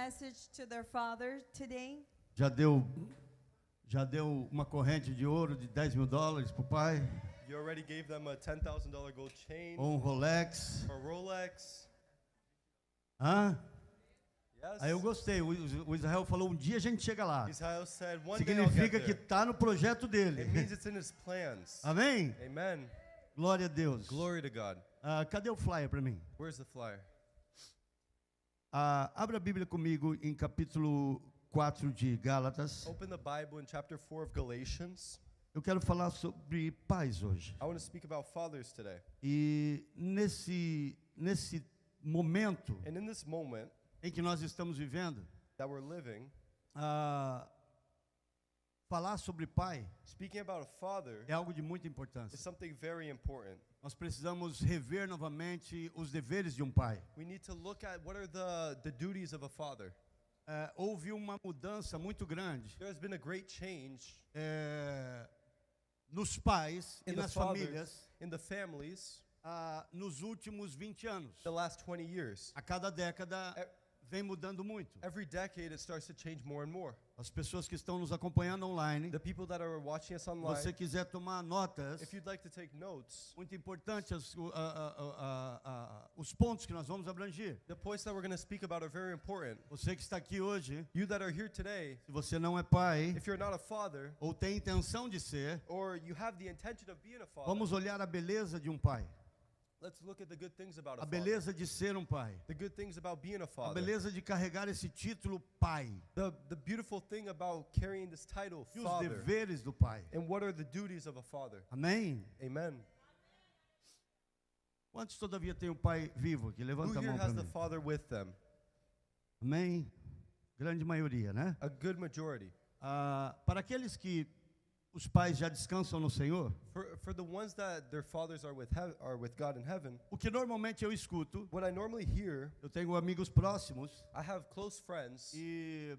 message to their father today? Já deu uma corrente de ouro de $10.000 para o pai? You already gave them a $10,000 gold chain Ou um Rolex? or Rolex? Hã? Yes. Aí eu gostei. O Israel falou, um dia a gente chega lá. Israel said, one day I'll get Significa que there. está no projeto dele. It means it's in his plans. Amém? Amen. Glória a Deus. Glory to God. Cadê o flyer para mim? Where's the flyer? Abra a Bíblia comigo em capítulo 4 de Gálatas. Open the Bible in chapter 4 of Galatians. Eu quero falar sobre pais hoje. I want to speak about fathers today. E nesse momento And in this moment em que nós estamos vivendo, that we're living, falar sobre pai speaking about a father é algo de muita is importância. something very important. Nós precisamos rever novamente os deveres de um pai. We need to look at what are the duties of a father. Houve uma mudança muito grande There has been a great change nos pais e in the nas fathers, famílias in the families, nos últimos 20 anos. the last 20 years. A cada década vem mudando muito. Every decade it starts to change more and more. As pessoas que estão nos acompanhando online, The people that are watching us se online, você quiser tomar notas, if you'd like to take notes, muito importante os pontos que nós vamos abranger. the points that we're going to speak about are very important. Você que está aqui hoje, You that are here today, se você não é pai if you're not a father, ou tem intenção de ser, or you have the intention of being a father, vamos olhar a beleza de um pai, let's look at the good things about a a father. beleza de ser um pai, The good things about being a a father. beleza de carregar esse título pai The beautiful thing about carrying this title, e os father, deveres do pai. and what are the duties of a father. Amém? Amen. Quantos todavia tem um pai vivo aqui? Who Levanta a here mão para has the mim. father with them? Amém? Grande maioria, né? A good majority. Para aqueles que os pais já descansam no Senhor, For the ones that their fathers are with God in heaven, o que normalmente eu escuto, what I normally hear, eu tenho amigos próximos I have close friends, e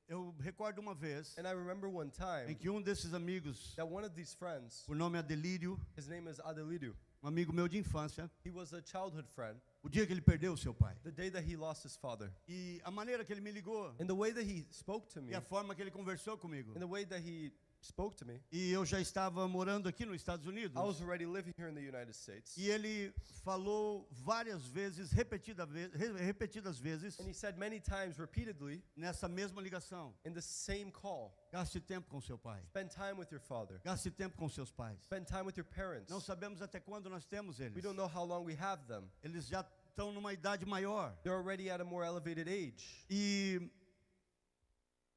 eu recordo uma vez and I remember one em time que um desses amigos, that one of these friends, por nome Adelírio, his name is Adelidu, um amigo meu de infância, he was a childhood friend, o dia que ele perdeu o seu pai. the day that he lost his father. E a maneira que ele me ligou, In the way that he spoke to me, e a forma que ele conversou comigo. in the way that he spoke to me, E eu já estava morando aqui nos Estados Unidos. I was already living here in the United States. E ele falou várias vezes, repetidas vezes, And he said many times, repeatedly, nessa mesma ligação: in the same call, gaste tempo com seu pai, spend time with your father, gaste tempo com seus pais. spend time with your parents. Não sabemos até quando nós temos eles. We don't know how long we have them. Eles já estão numa idade maior. They're already at a more elevated age. E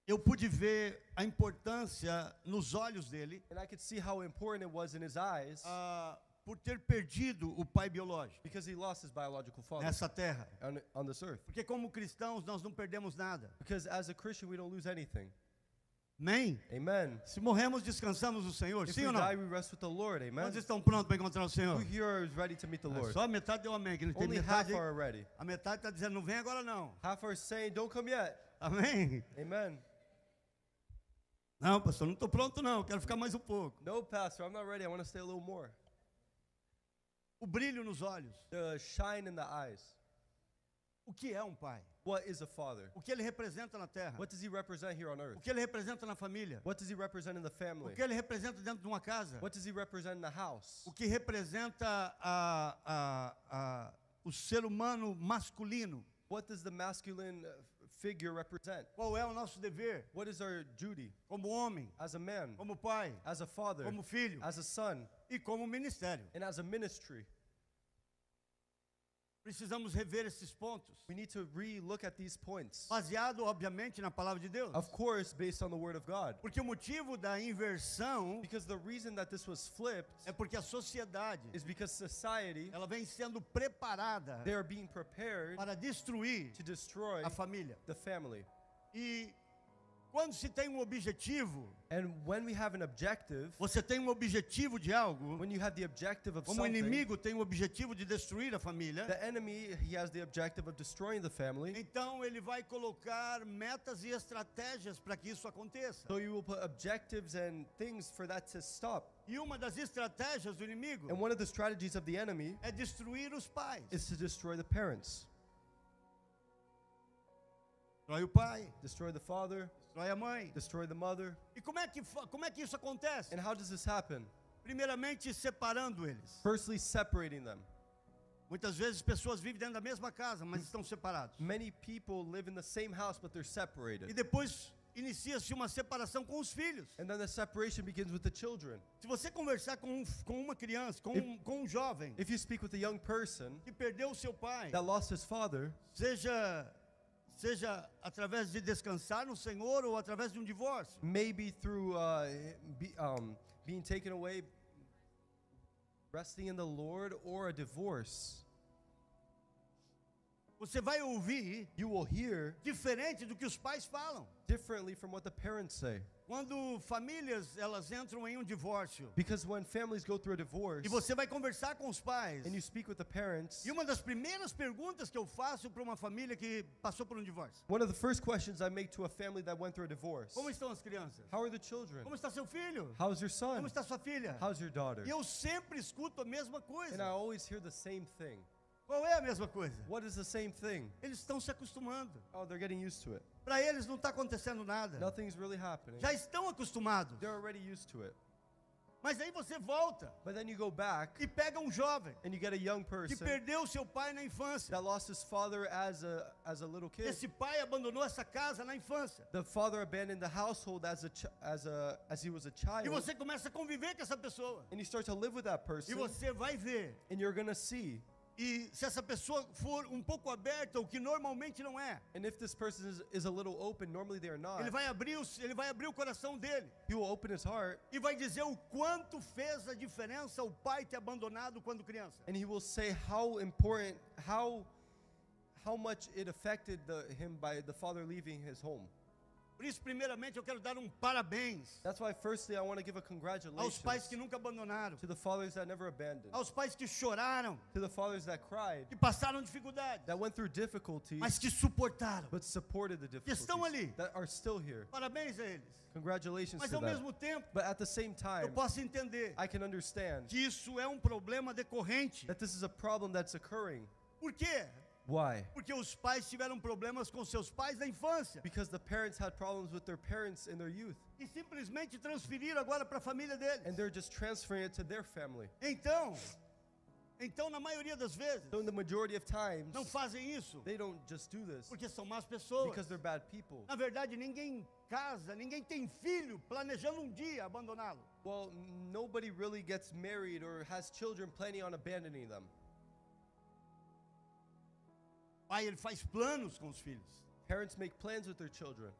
eu pude ver a importância nos olhos dele And I could see how important it was in his eyes por ter perdido o pai biológico because he lost his biological father nessa terra. on this earth. Porque como cristãos nós não perdemos nada. Because as a Christian, we don't lose anything. Amém? Amen. Se morremos, descansamos no Senhor, If sim we ou não? die, we rest with the Lord. Amen. Quantos estão prontos para encontrar o Senhor? Who here is ready to meet the Lord? Só a metade deu amém, que não tem Only metade. half are ready. A metade está dizendo, não vem agora não. Half are saying, don't come yet. Amém? Amen. Não, pastor, não estou pronto não, quero ficar mais um pouco. No, Pastor, I'm not ready. I want to stay a little more. O brilho nos olhos. The shine in the eyes. O que é um pai? What is a father? O que ele representa na terra? What does he represent here on O earth? que ele representa na família? What does he represent in the O family? que ele representa dentro de uma casa? What does he represent in the house? O que representa o ser humano masculino? What does the masculine figure represent? Qual é o nosso dever? What is our duty Como homem, as a man, como pai, as a father, como filho as a son, e como ministério. and as a ministry? Precisamos rever esses pontos. We need to re-look at these points. Baseado, obviamente, na palavra de Deus. Of course, based on the Word of God. Porque o motivo da inversão Because the reason that this was flipped é porque a sociedade is because society, ela vem sendo preparada they are being prepared para destruir to destroy a família. the family. E quando se tem um objetivo, And when we have an objective, você tem um objetivo de algo, when you have the objective of como o something, inimigo tem o objetivo de destruir a família, the enemy, he has the objective of destroying the family. então ele vai colocar metas e estratégias para que isso aconteça. So you will put objectives and things for that to stop. E uma das estratégias do inimigo And one of the strategies of the enemy é destruir os pais. is to destroy the parents. destrói o pai, destroy the father, destrói a mãe. destroy the mother. E como é que isso acontece? And how does this happen? Primeiramente, separando eles. Firstly, separating them. Muitas vezes pessoas vivem dentro da mesma casa, mas estão separados. Many people live in the same house, but they're E separated. depois inicia-se uma separação com os filhos. And then the separation begins with the children. Se você conversar com uma criança, com um jovem If you speak with a young person que perdeu o seu pai, that lost his father, seja através de descansar no Senhor ou através de um divórcio, maybe through being taken away, resting in the Lord, or a divorce, você vai ouvir you will hear diferente do que os pais falam. differently from what the parents say. Quando famílias elas entram em um divórcio Because when families go through a divorce e você vai conversar com os pais, and you speak with the parents, e uma das primeiras perguntas que eu faço para uma família que passou por um divórcio: one of the first questions I make to a family that went through a divorce, como estão as crianças? how are the children? Como está seu filho? How's your Como son? está sua filha? How's your daughter? E eu sempre escuto a mesma And I coisa. always hear the same thing. Qual é a mesma coisa? What is the same thing? Eles estão se acostumando. Oh, they're getting used to it. Para eles não está acontecendo nada. Nothing's really happening. Já estão acostumados. They're already used to it. Mas aí você volta But then you go back e pega um jovem and you get a young que person perdeu seu pai na infância. that lost his father as a little kid. Esse pai abandonou essa casa na infância. The father abandoned the household as he was a E child, você começa a conviver com essa pessoa. and you start to live with that E person, você vai ver. and you're gonna see. E se essa pessoa for um pouco aberta, o que normalmente não é, And if this person is a little open, normally they are not. ele vai abrir o coração dele He will open his heart e vai dizer o quanto fez a diferença o pai ter abandonado quando criança. and he will say how important, how much it affected him by the father leaving his home. Por isso, primeiramente, eu quero dar um parabéns That's why firstly I want to give a aos congratulations pais que nunca abandonaram, to the fathers that never abandoned, aos pais que choraram, to the fathers that cried, que passaram dificuldades, that went through difficulties, mas que suportaram. but supported the Que estão ali. difficulties, that are still here. Parabéns a eles. Congratulations Mas to ao them. mesmo tempo, But at the same eu time, posso entender I can understand que isso é um problema decorrente. that this is a problem that's occurring. Por quê? Why? Porque os pais tiveram problemas com seus pais na infância Because the parents had problems with their parents in their youth, e simplesmente transferiram agora para a família deles. and they're just transferring it to their family. Então, na maioria das vezes, So in the majority of times, não fazem isso they don't just do this porque são más pessoas. because they're bad people. Na verdade, ninguém casa, ninguém tem filho planejando um dia abandoná-lo. Well, nobody really gets married or has children planning on abandoning them. O pai, ele faz planos com os filhos. Parents make plans with their children.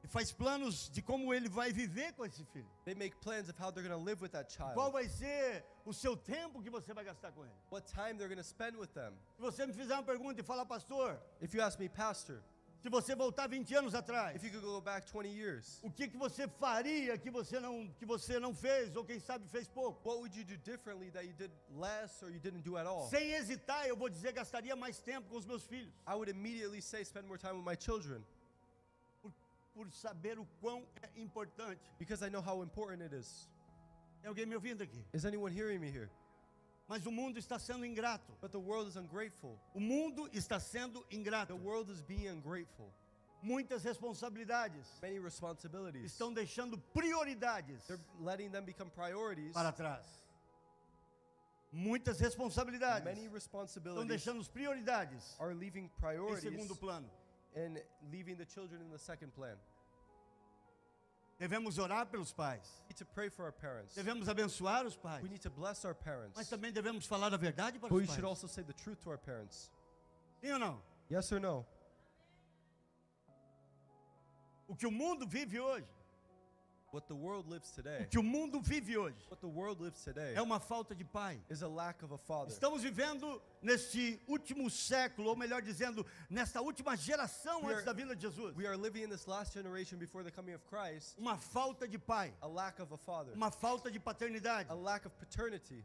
Ele faz planos de como ele vai viver com esse filho. They make plans of how they're going to live with that Qual child, vai ser o seu tempo que você vai gastar com ele. what time they're going to spend with them. Se você me fizer uma pergunta e falar, pastor, If you ask me, Pastor, se você voltar 20 anos atrás, if you could go back 20 years, o que você faria que você não fez, ou quem sabe fez pouco? what would you do differently that you did less or you didn't do at all? Sem hesitar, eu vou dizer, gastaria mais tempo com os meus filhos. I would immediately say spend more time with my children Por saber o quão é importante. because I know how important it is. Tem alguém me ouvindo aqui? Is anyone hearing me here? Mas o mundo está sendo ingrato. But the world is ungrateful. O mundo está sendo ingrato. The world is being ungrateful. Muitas responsabilidades Many responsibilities. estão deixando prioridades They're letting them become priorities. para trás. Muitas responsabilidades Many estão responsibilities deixando as prioridades are leaving em priorities segundo plano. and leaving the children in the second plan. Devemos orar pelos pais. We need to pray for our parents. Devemos abençoar os pais. We need to bless our parents. Mas também devemos falar a verdade para But os we pais. should also say the truth to our parents. Sim ou não? Yes or no? O que o mundo vive hoje, What the world lives o today, que o mundo vive hoje what the world lives today é uma falta de pai. is a lack of a father. Estamos vivendo neste último século, ou melhor dizendo, nesta última geração We antes are- da vinda de Jesus, We are living in this last generation before the coming of Christ, uma falta de pai, a lack of a father, uma falta de paternidade, a lack of paternity,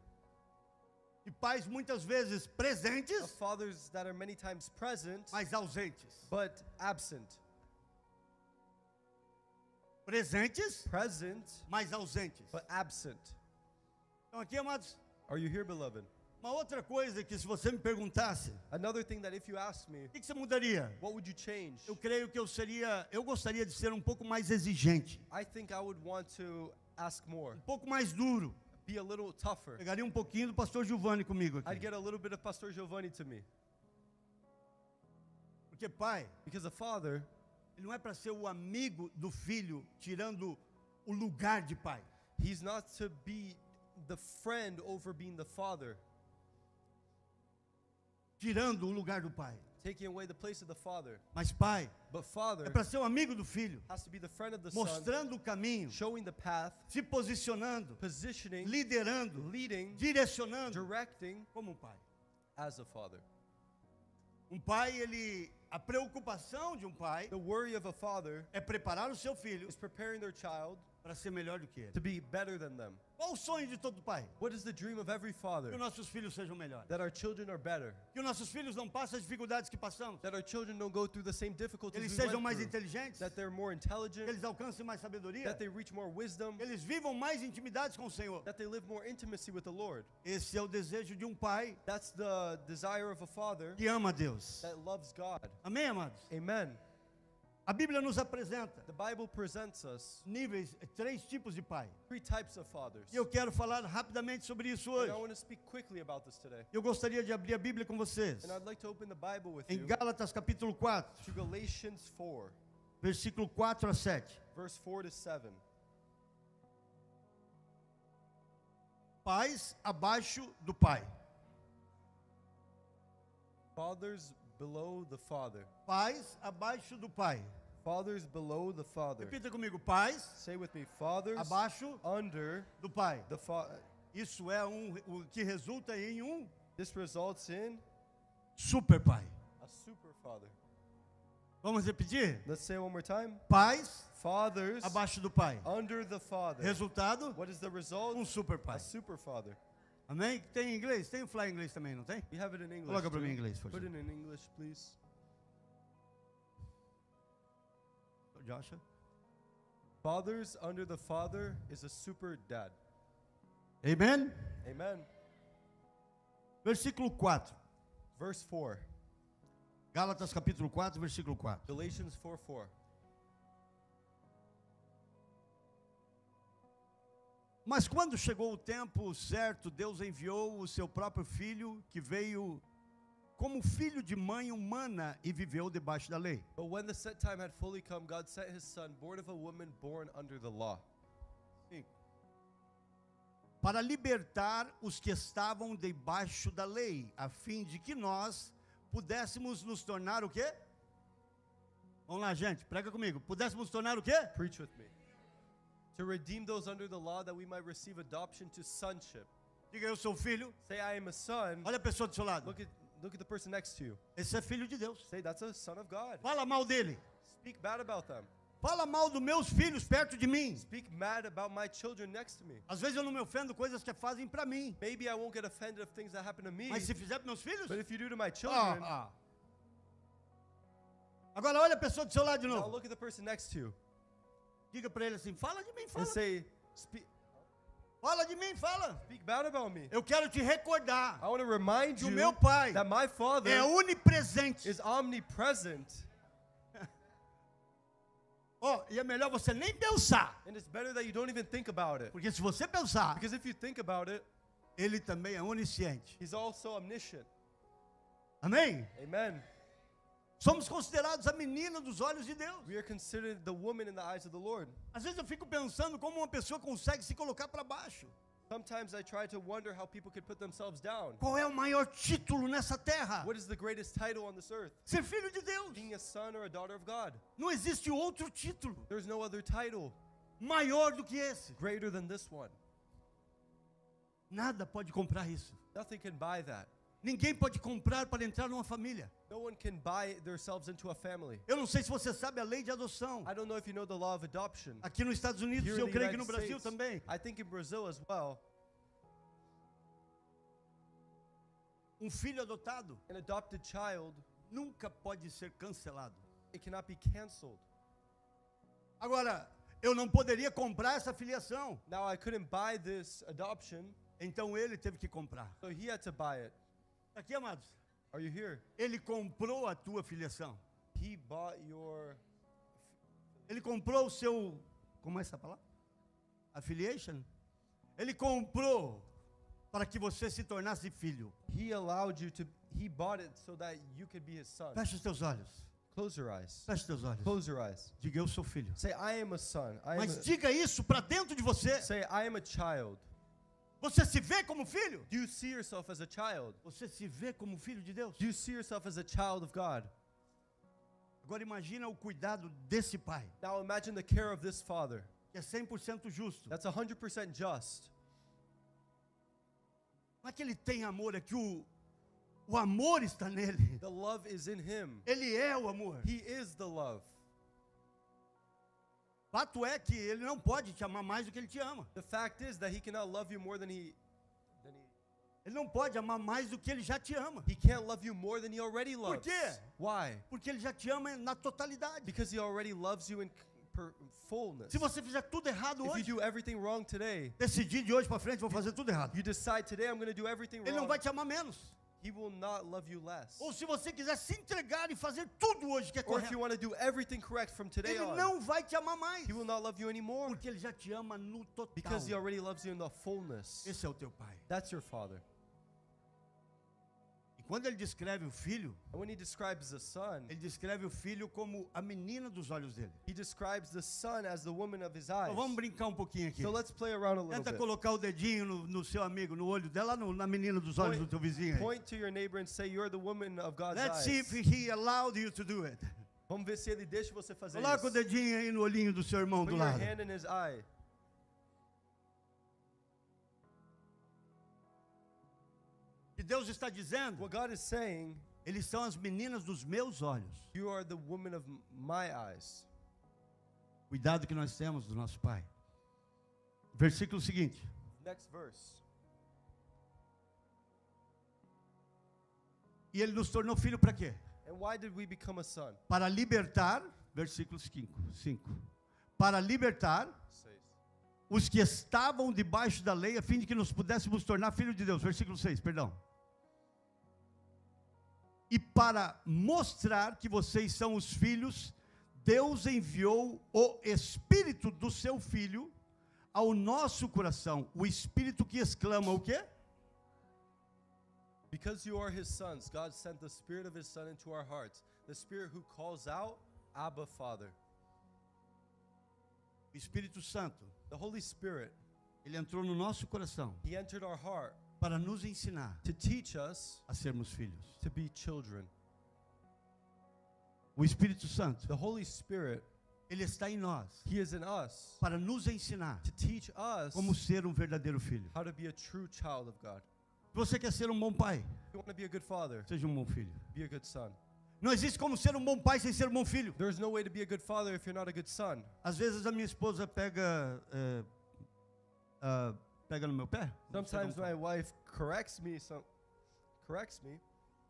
de pais muitas vezes of presentes, fathers that are many times present mas ausentes. but absent. Presentes, Present mas ausentes. but absent. Então aqui, amados, Are you here, beloved? Uma outra coisa que se você me perguntasse, Another thing that if you asked me, o que você mudaria? what would you change? Eu creio que eu gostaria de ser um pouco mais exigente, I think I would want to ask more, um pouco mais duro. be a little tougher. Pegaria um pouquinho do pastor Giovanni comigo I'd aqui. get a little bit of Pastor Giovanni to me. Porque pai, Because a father, ele não é para ser o amigo do filho, tirando o lugar de pai. he's not to be the friend over being the father, Tirando o lugar do pai. taking away the place of the father. Mas pai, But father é para ser o amigo do filho, has to be the friend of the son, mostrando o caminho, showing the path, se posicionando, positioning, liderando, leading, direcionando, directing como um pai. as a father. Um pai, a preocupação de um pai The worry of a father é preparar o seu filho is preparing their child para ser melhor do que ele. to be better than them. Qual o sonho de todo pai? What is the dream of every Que father? os nossos filhos sejam melhores. That our children are better. Que os nossos filhos não passem as dificuldades que passamos. That our children don't go through the same Que difficulties eles we sejam went mais through. inteligentes. That they're more Que intelligent. eles alcancem mais sabedoria. That they reach more wisdom. Que eles vivam mais intimidades com o Senhor. That they live more intimacy with the Lord. Esse é o desejo de um pai That's the desire of a father que ama a Deus. that loves God. Amém, amados? Amen. A Bíblia nos apresenta The Bible presents us níveis, 3 tipos de pai. 3 types of fathers. E eu quero falar rapidamente sobre isso And hoje. I want to speak quickly about this today. Eu gostaria de abrir a Bíblia com vocês. And I'd like to open the Bible with Em you Gálatas capítulo 4, to Galatians 4, versículo 4 a 7. verse 4 to 7. Pais abaixo do pai. Fathers below the father. Pais abaixo do pai. Fathers below the father. Repita comigo, pais Say with me, fathers abaixo under do pai. the father. Isso é o que resulta em um This results in super pai. a super father. Vamos repetir? Let's say it one more time. Pais Fathers abaixo do pai. under the father. Resultado, What is the result? super pai. A super father. Amém? Tem em inglês? Tem o fly em inglês também, não tem? We have it in English. Coloca para too. mim em inglês, por Put favor. it in English, please. Joshua? Fathers under the father is a super dad. Amen? Amen. Versículo 4. Verse 4. Gálatas capítulo 4, versículo 4. Galatians 4:4. Mas quando chegou o tempo certo, Deus enviou o seu próprio filho, que veio como filho de mãe humana e viveu debaixo da lei. But when the set time had fully come, God sent his son, born of a woman, born under the law, Para libertar os que estavam debaixo da lei, a fim de que nós pudéssemos nos tornar o quê? Vamos lá, gente, prega comigo. Pudéssemos nos tornar o quê? preach with me. To redeem those under the law that we might receive adoption to sonship. Diga, eu sou filho. Say, I am a son. Olha a pessoa do seu lado. Look at the person next to you. Esse é filho de Deus. Say, that's a son of God. Fala mal dele. Speak bad about them. Fala mal dos meus filhos perto de mim. Speak mad about my children next to me. Às vezes eu não me ofendo coisas que fazem para mim. Maybe I won't get offended of things that happen to me, Mas se fizer para meus filhos, but if you do to my children, Agora olha a pessoa do seu lado de now novo. look at the person next to you Diga para ele assim, fala de mim, fala. and say, Fala de mim, fala. speak bad about me. Eu quero te recordar I want to remind que o you meu pai that my father é onipresente. is omnipresent, E é melhor você nem pensar. and it's better that you don't even think about it. Porque se você pensar, Because if you think about it, ele também é onisciente. he's also omniscient. Amém? Amen. Somos considerados a menina dos olhos de Deus. We are considered the woman in the eyes of the Lord. Às vezes eu fico pensando como uma pessoa consegue se colocar para baixo. Sometimes I try to wonder how people could put themselves down. Qual é o maior título nessa terra? What is the greatest title on this earth? Ser filho de Deus. Being a son or a daughter of God. Não existe outro título There's no other title maior do que esse. greater than this one. Nada pode comprar isso. Nothing can buy that. Ninguém pode comprar para entrar numa família. No one can buy themselves into a family. Eu não sei se você sabe a lei de adoção. I don't know if you know the law of adoption. Aqui nos Estados Unidos, Here in eu the creio que no United Brasil States, também. I think in Brazil as well, Filho adotado an adopted child, nunca pode ser cancelado. it cannot be canceled. Agora, eu não poderia comprar essa filiação. Now I couldn't buy this adoption. Então ele teve que comprar. So he had to buy it. Aqui, amados. Are you here? Ele comprou a tua filiação. He bought your. Ele comprou o seu, como é essa palavra? Affiliation. Ele comprou para que você se tornasse filho. He allowed you to. He bought it so that you could be his son. Feche os teus olhos. Close your eyes. Feche os teus olhos. Close your eyes. Diga, eu sou filho. Say, I am a son. Mas diga isso para dentro de você. Say, I am a child. Você se vê como filho? Do you see yourself as a child? Você se vê como filho de Deus? Do you see yourself as a child of God? Agora imagina o cuidado desse pai, Now imagine the care of this father. que é 100% justo. That's 100% just. Não é que ele tem amor, é que o amor está nele. The love is in him. Ele é o amor. He is the love. Fato é que ele não pode te amar mais do que ele te ama. The fact is that he cannot love you more than he Ele não pode amar mais do que ele já te ama. can't love you more than he already loves. quê? Why? Porque ele já te ama na totalidade. Because he already loves you in fullness. Se você fizer tudo errado If you hoje, do everything wrong today, decidir de hoje para frente, vou fazer tudo errado. you decide today I'm going to do everything Ele não wrong, vai te amar menos. he will not love you less. Ou se você quiser se entregar e fazer tudo hoje que é Or if you correto, want to do everything correct from today ele on, não vai te amar mais. he will not love you anymore Porque ele já te ama no total. because he already loves you in the fullness. Esse é o teu pai. That's your father. E quando ele descreve o filho, And when he describes the son, ele descreve o filho como a menina dos olhos dele. he describes the son as the woman of his eyes. Então vamos brincar um pouquinho aqui. So let's play around a little Tenta bit. colocar o dedinho no seu amigo, no olho dela, na menina dos olhos do teu vizinho aí. Point to your neighbor and say, you're the woman of God's Let's see eyes. if he allowed you to do it. Vamos ver se ele deixa você fazer Coloca o isso. dedinho aí no olhinho do seu irmão Put do your lado. hand in his eye. E Deus está dizendo, What God is saying, eles são as meninas dos meus olhos. you are the woman of my eyes. Cuidado que nós temos do nosso pai. Versículo seguinte. Next verse. E ele nos tornou filho para quê? And why did we become a son? Para libertar, versículo 5. Para libertar Says. os que estavam debaixo da lei, a fim de que nos pudéssemos tornar filhos de Deus. Versículo 6, perdão. E para mostrar que vocês são os filhos, Deus enviou o Espírito do seu Filho ao nosso coração. O Espírito que exclama o quê? Because you are his sons, God sent the Spirit of his Son into our hearts. The Spirit who calls out, Abba, Father. O Espírito Santo, The Holy Spirit, ele entrou no nosso coração he entered our heart para nos ensinar to teach us a sermos filhos. to be children. O Espírito Santo, The Holy Spirit, ele está em nós he is in us para nos ensinar to teach us como ser um verdadeiro filho. how to be a true child of God. Se você quer ser um bom pai, If you want to be a good father, seja um bom filho. be a good son. Não existe como ser um bom pai sem ser um bom filho. There's no way to be a good father if you're not a good son. Às vezes a minha esposa pega no meu pé. Não sei Sometimes como my fala. wife corrects me,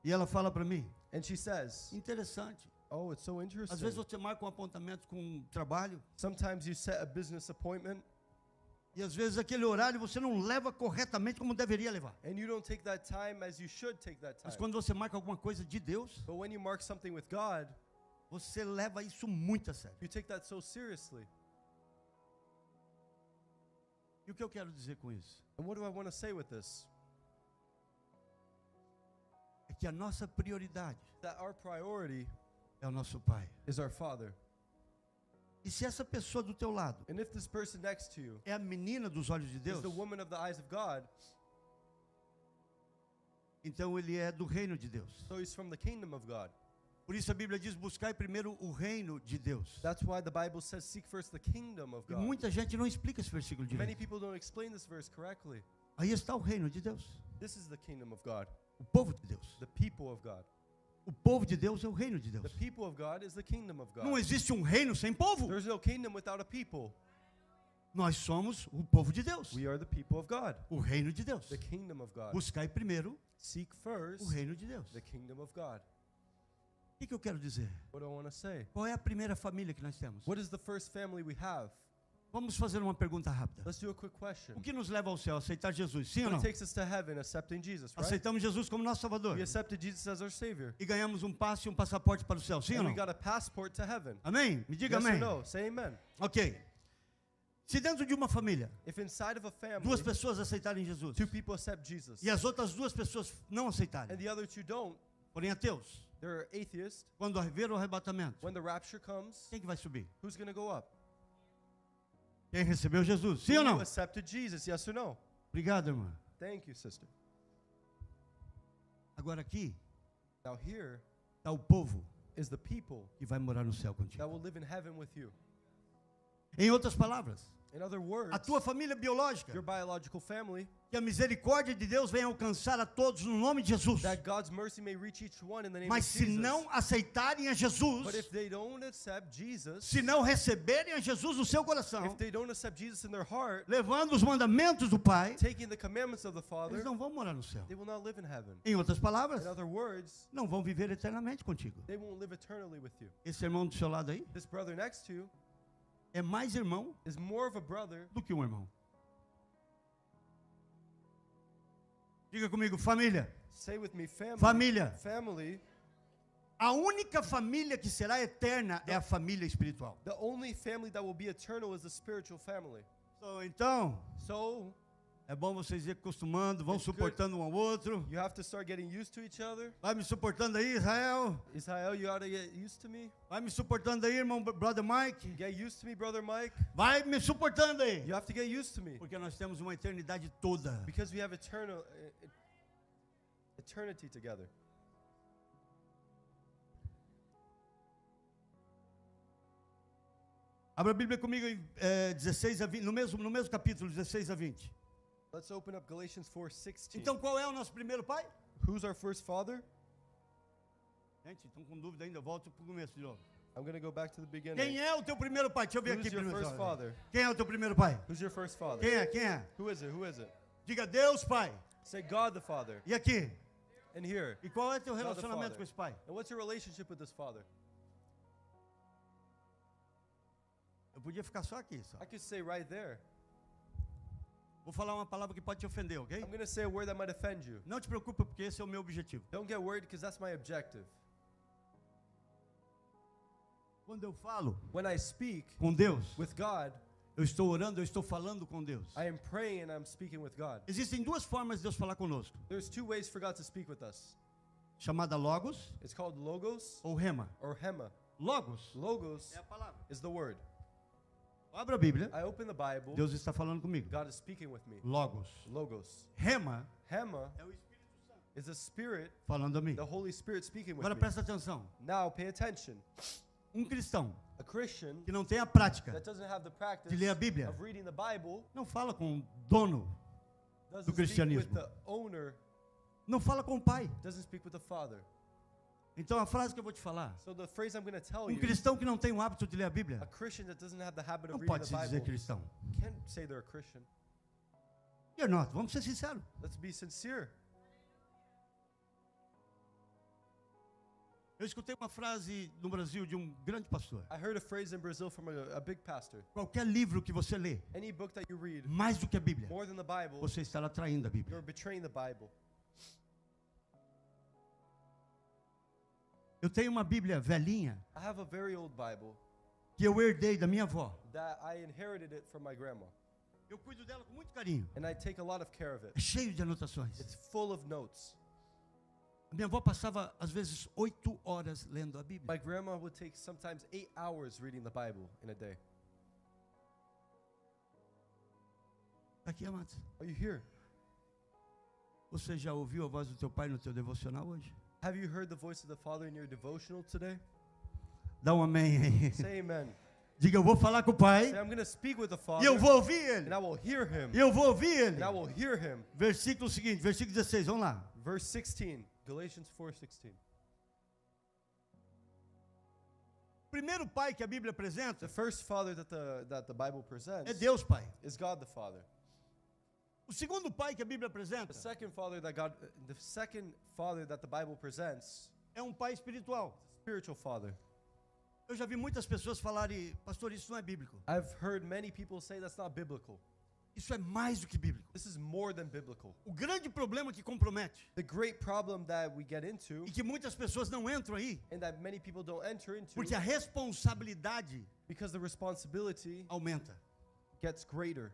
E ela fala para mim, and she says, interessante. "Oh, it's so Às interesting." vezes você marca um apontamento com um trabalho Sometimes you set a business appointment e às vezes aquele horário você não leva corretamente como deveria levar. and you don't take that time as you should take that time. Mas quando você marca alguma coisa de Deus, But when you mark something with God, você leva isso muito a sério. you take that so seriously. E o que eu quero dizer com isso? And what do I want to say with this? É que a nossa prioridade That our priority é o nosso pai. is our Father. E se essa pessoa do teu lado And if this person next to you é a menina dos olhos de is Deus, the woman of the eyes of God, então ele é do reino de Deus. so he's from the kingdom of God. Por isso a Bíblia diz: buscai primeiro o reino de Deus. That's why the Bible says, seek first the kingdom of E God. muita gente não explica esse versículo Many direito. people don't explain this verse correctly. Aí está o reino de Deus. This is the kingdom of God, O povo de Deus. the people of God. O povo de Deus é o reino de Deus. The people of God is the kingdom of God. Não existe um reino sem povo. There's no kingdom without a people. Nós somos o povo de Deus. We are the people of God, O reino de Deus. the kingdom of God. Buscai primeiro Seek o first reino de Deus. the kingdom of God. O que eu quero dizer? What do I want to say? Qual é a primeira família que nós temos? What is the first family we have? Vamos fazer uma pergunta rápida. Let's do a quick question. O que nos leva ao céu? Aceitar Jesus, sim ou What não? takes us to heaven? Accepting Jesus, right? Aceitamos Jesus como nosso Salvador. We accepted Jesus as our Savior. E ganhamos um passe e um passaporte para o céu, sim ou And we não? got a passport to heaven. Amém? Me diga Yes or amém. no? Say amen. Ok. Se dentro de uma família, If inside of a family, duas pessoas aceitarem Jesus two people accept Jesus, e as outras duas pessoas não aceitarem, and the other two don't, porém ateus, they're atheists. quando haver o arrebatamento, When the rapture comes, quem que vai subir? who's going to go up? Quem recebeu Jesus, sim ou Who não? accepted Jesus, yes or no? Obrigado, irmã. Thank you, sister. Agora aqui Now here está o povo is the people que vai morar no céu that contigo. will live in heaven with you. Em outras palavras, In other words, a tua família biológica, your biological family, que a misericórdia de Deus venha alcançar a todos no nome de Jesus. that God's mercy may reach each one in the name Mas of se Jesus. não aceitarem a Jesus, But if they don't accept Jesus, se não receberem a Jesus no seu coração, if they don't accept Jesus in their heart, levando os mandamentos do Pai, taking the commandments of the eles Father, não vão morar no céu. they will not live in heaven. Em outras palavras, In other words, não vão viver eternamente contigo. they won't live eternally with you. Esse irmão do seu lado aí This brother next to you é mais irmão is more of a brother. do que um irmão. Diga comigo, família. Say with me, family. Família. Family. A única família que será eterna é a família espiritual. The only family that will be eternal is the spiritual family. Então, So, é bom vocês ir acostumando, vão It's good. suportando um ao outro. you have to start getting used to each other. Vai me suportando aí, Israel. Israel, you ought to get used to me. Vai me suportando aí, irmão, brother Mike. Get used to me, brother Mike. Vai me suportando aí. You have to get used to me. Porque nós temos uma eternidade toda. Because we have eternity together. Abra a Bíblia comigo em 16 a 20, no mesmo capítulo, 16 a 20. Let's open up Galatians 4:16. Então, qual é o nosso primeiro pai? Who's our first father? Gente, estão com dúvida ainda, volto para o começo de novo. I'm going to go back to the beginning. Quem é o teu primeiro pai? Deixa eu ver Who's aqui your primeiro. first father? Quem é o teu primeiro pai? Who's your first father? Quem é? Quem é? Who is it? Who is it? Diga Deus, pai. Say God the Father. E aqui? And here. E qual é o teu God the relacionamento Father. com esse pai? And what's your relationship with this father? Eu podia ficar só aqui, só. I could say right there. Vou falar uma palavra que pode te ofender, ok? I'm going to say a word that might offend you. Não te preocupa, porque esse é o meu objetivo. Don't get worried because that's my objective. Quando eu falo When I speak com Deus, with God, eu estou orando, eu estou falando com Deus. I am praying and I'm speaking with God. Existem duas formas de Deus falar conosco. There's two ways for God to speak with us. Chamada Logos It's called logos ou Rema. or hema. Logos Logos é a palavra. is the word. Abra a Bíblia. I open the Bible. Deus está falando comigo. God is speaking with me. Logos. Logos. Rema Hema é o Espírito Santo is the Spirit, falando a mim. the Holy Spirit speaking with Agora me. presta atenção. Now pay attention. Um cristão A Christian que não tem a prática that doesn't have the practice de ler a Bíblia of reading the Bible não fala com o dono, doesn't do speak with cristianismo. the owner, não fala com o pai. doesn't speak with the father. Então a frase que eu vou te falar, So the phrase I'm going to tell um you, cristão que não tem o hábito de ler a a Bíblia, Christian that doesn't have the habit não of reading pode the se dizer Bible cristão. can't say they're a Christian. You're not. Vamos ser sinceros. Let's be sincere. Eu escutei uma frase no Brasil de um grande pastor. I heard a phrase in Brazil from a big pastor. Qualquer livro que você lê, Any book that you read, mais do que a Bíblia, more than the Bible, você estará traindo a Bíblia. you're betraying the Bible. Eu tenho uma Bíblia velhinha I have a very old Bible que eu herdei da minha avó. that I inherited it from my grandma. Eu cuido dela com muito carinho. And I take a lot of care of it. É cheio de anotações. It's full of notes. A minha avó passava, às vezes, 8 horas lendo a Bíblia. My grandma would take sometimes 8 hours reading the Bible in a day. Tá aqui, amados. Are you here? Você já ouviu a voz do teu pai no teu devocional hoje? Have you heard the voice of the Father in your devotional today? Dá um amém aí. Say amen. Diga, eu vou falar com o pai Say, I'm going to speak with the e Father eu vou ouvir and ele. I will hear him. E eu vou ouvir ele. And I will hear him. Versículo seguinte, versículo 16, vamos lá. Verse 16, Galatians 4:16. O primeiro pai que a Bíblia apresenta The first father that the Bible é presents Deus Pai. is God the Father. O segundo pai que a Bíblia apresenta The second father that the Bible presents, é um pai espiritual. spiritual father. Eu já vi muitas pessoas falarem, pastor, isso não é bíblico. I've heard many people say that's not biblical. Isso é mais do que bíblico. This is more than biblical. O grande problema que compromete, The great problem that we get into, e que muitas pessoas não entram aí, and that many people don't enter into, porque a responsabilidade because the responsibility aumenta. gets greater.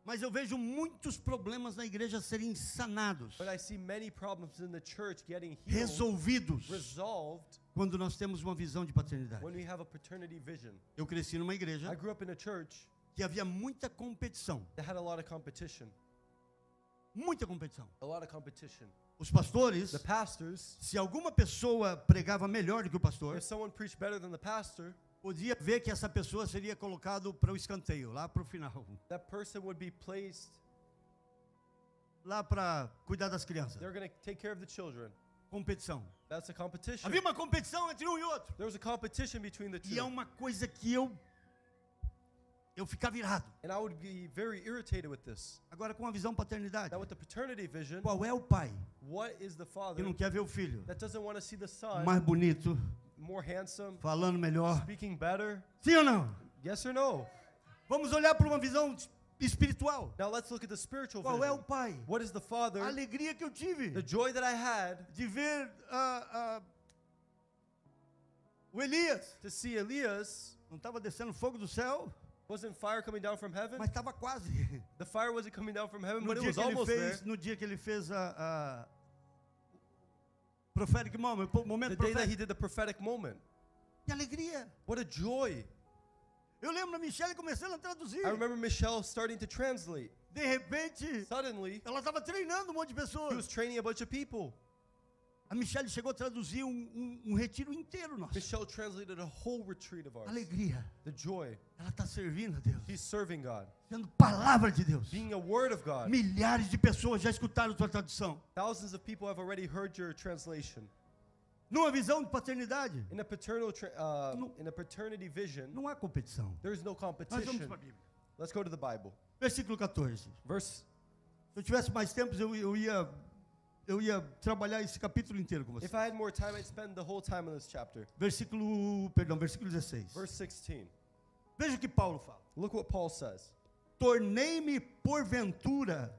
Mas eu vejo muitos problemas na igreja serem sanados, But I see many problems in the church getting healed, resolvidos, resolved, quando nós temos uma visão de paternidade. when we have a paternity vision. Eu cresci numa I igreja grew up in a church que havia muita competição. that had a lot of competition. Muita competição. A lot of competition. Os pastores, The pastors, se alguma pessoa pregava melhor do que o pastor, if someone preached better than the pastor, podia ver que essa pessoa seria colocado para o escanteio, lá para o final, that person would be placed, lá para cuidar das crianças. they're going to take care of the children. Competição. That's a competition. Havia uma competição entre um e outro. There was a competition between the E é two. uma coisa que eu ficava irado. And I would be very irritated with this. Agora com a visão paternidade, Now with the paternity vision, qual é o pai what is the que father não quer ver o filho that doesn't want to see the son mais bonito, more handsome, falando melhor? speaking better? Sim ou não? Yes or no? Vamos olhar para uma visão espiritual. Now let's look at the spiritual Qual é o vision. pai? What is the A father? alegria que eu tive The joy that I had de ver o Elias. to see Elias. Não estava descendo fogo do céu, Wasn't fire coming down from heaven? mas estava quase. The fire wasn't coming down from heaven, No but it dia was que ele almost there. fez, no dia que ele fez a prophetic moment, o momento The day that he profético. did the prophetic moment. Que alegria. What a joy. Eu lembro da Michelle começando a traduzir. I remember Michelle starting to translate. De repente, Suddenly, ela estava treinando um monte de he was pessoas. training a bunch of people. A Michelle chegou a traduzir um retiro inteiro nosso. Michelle translated a whole retreat of ours. Alegria. The joy. Ela está servindo a Deus. He's serving God. Sendo palavra de Deus. Being a word of God. Milhares de pessoas já escutaram sua tradução. Thousands of people have already heard your translation. Numa visão de paternidade, In a paternity vision, não há competição. there is no Nós vamos competition. para a Bíblia. Let's go to the Bible. Versículo 14. Verse. Se eu tivesse mais tempo, eu ia trabalhar esse capítulo inteiro com você. If I had more time, I'd spend the whole time on this chapter. Versículo 16. Verse 16. Veja o que Paulo fala. Look what Paul says. Tornei-me porventura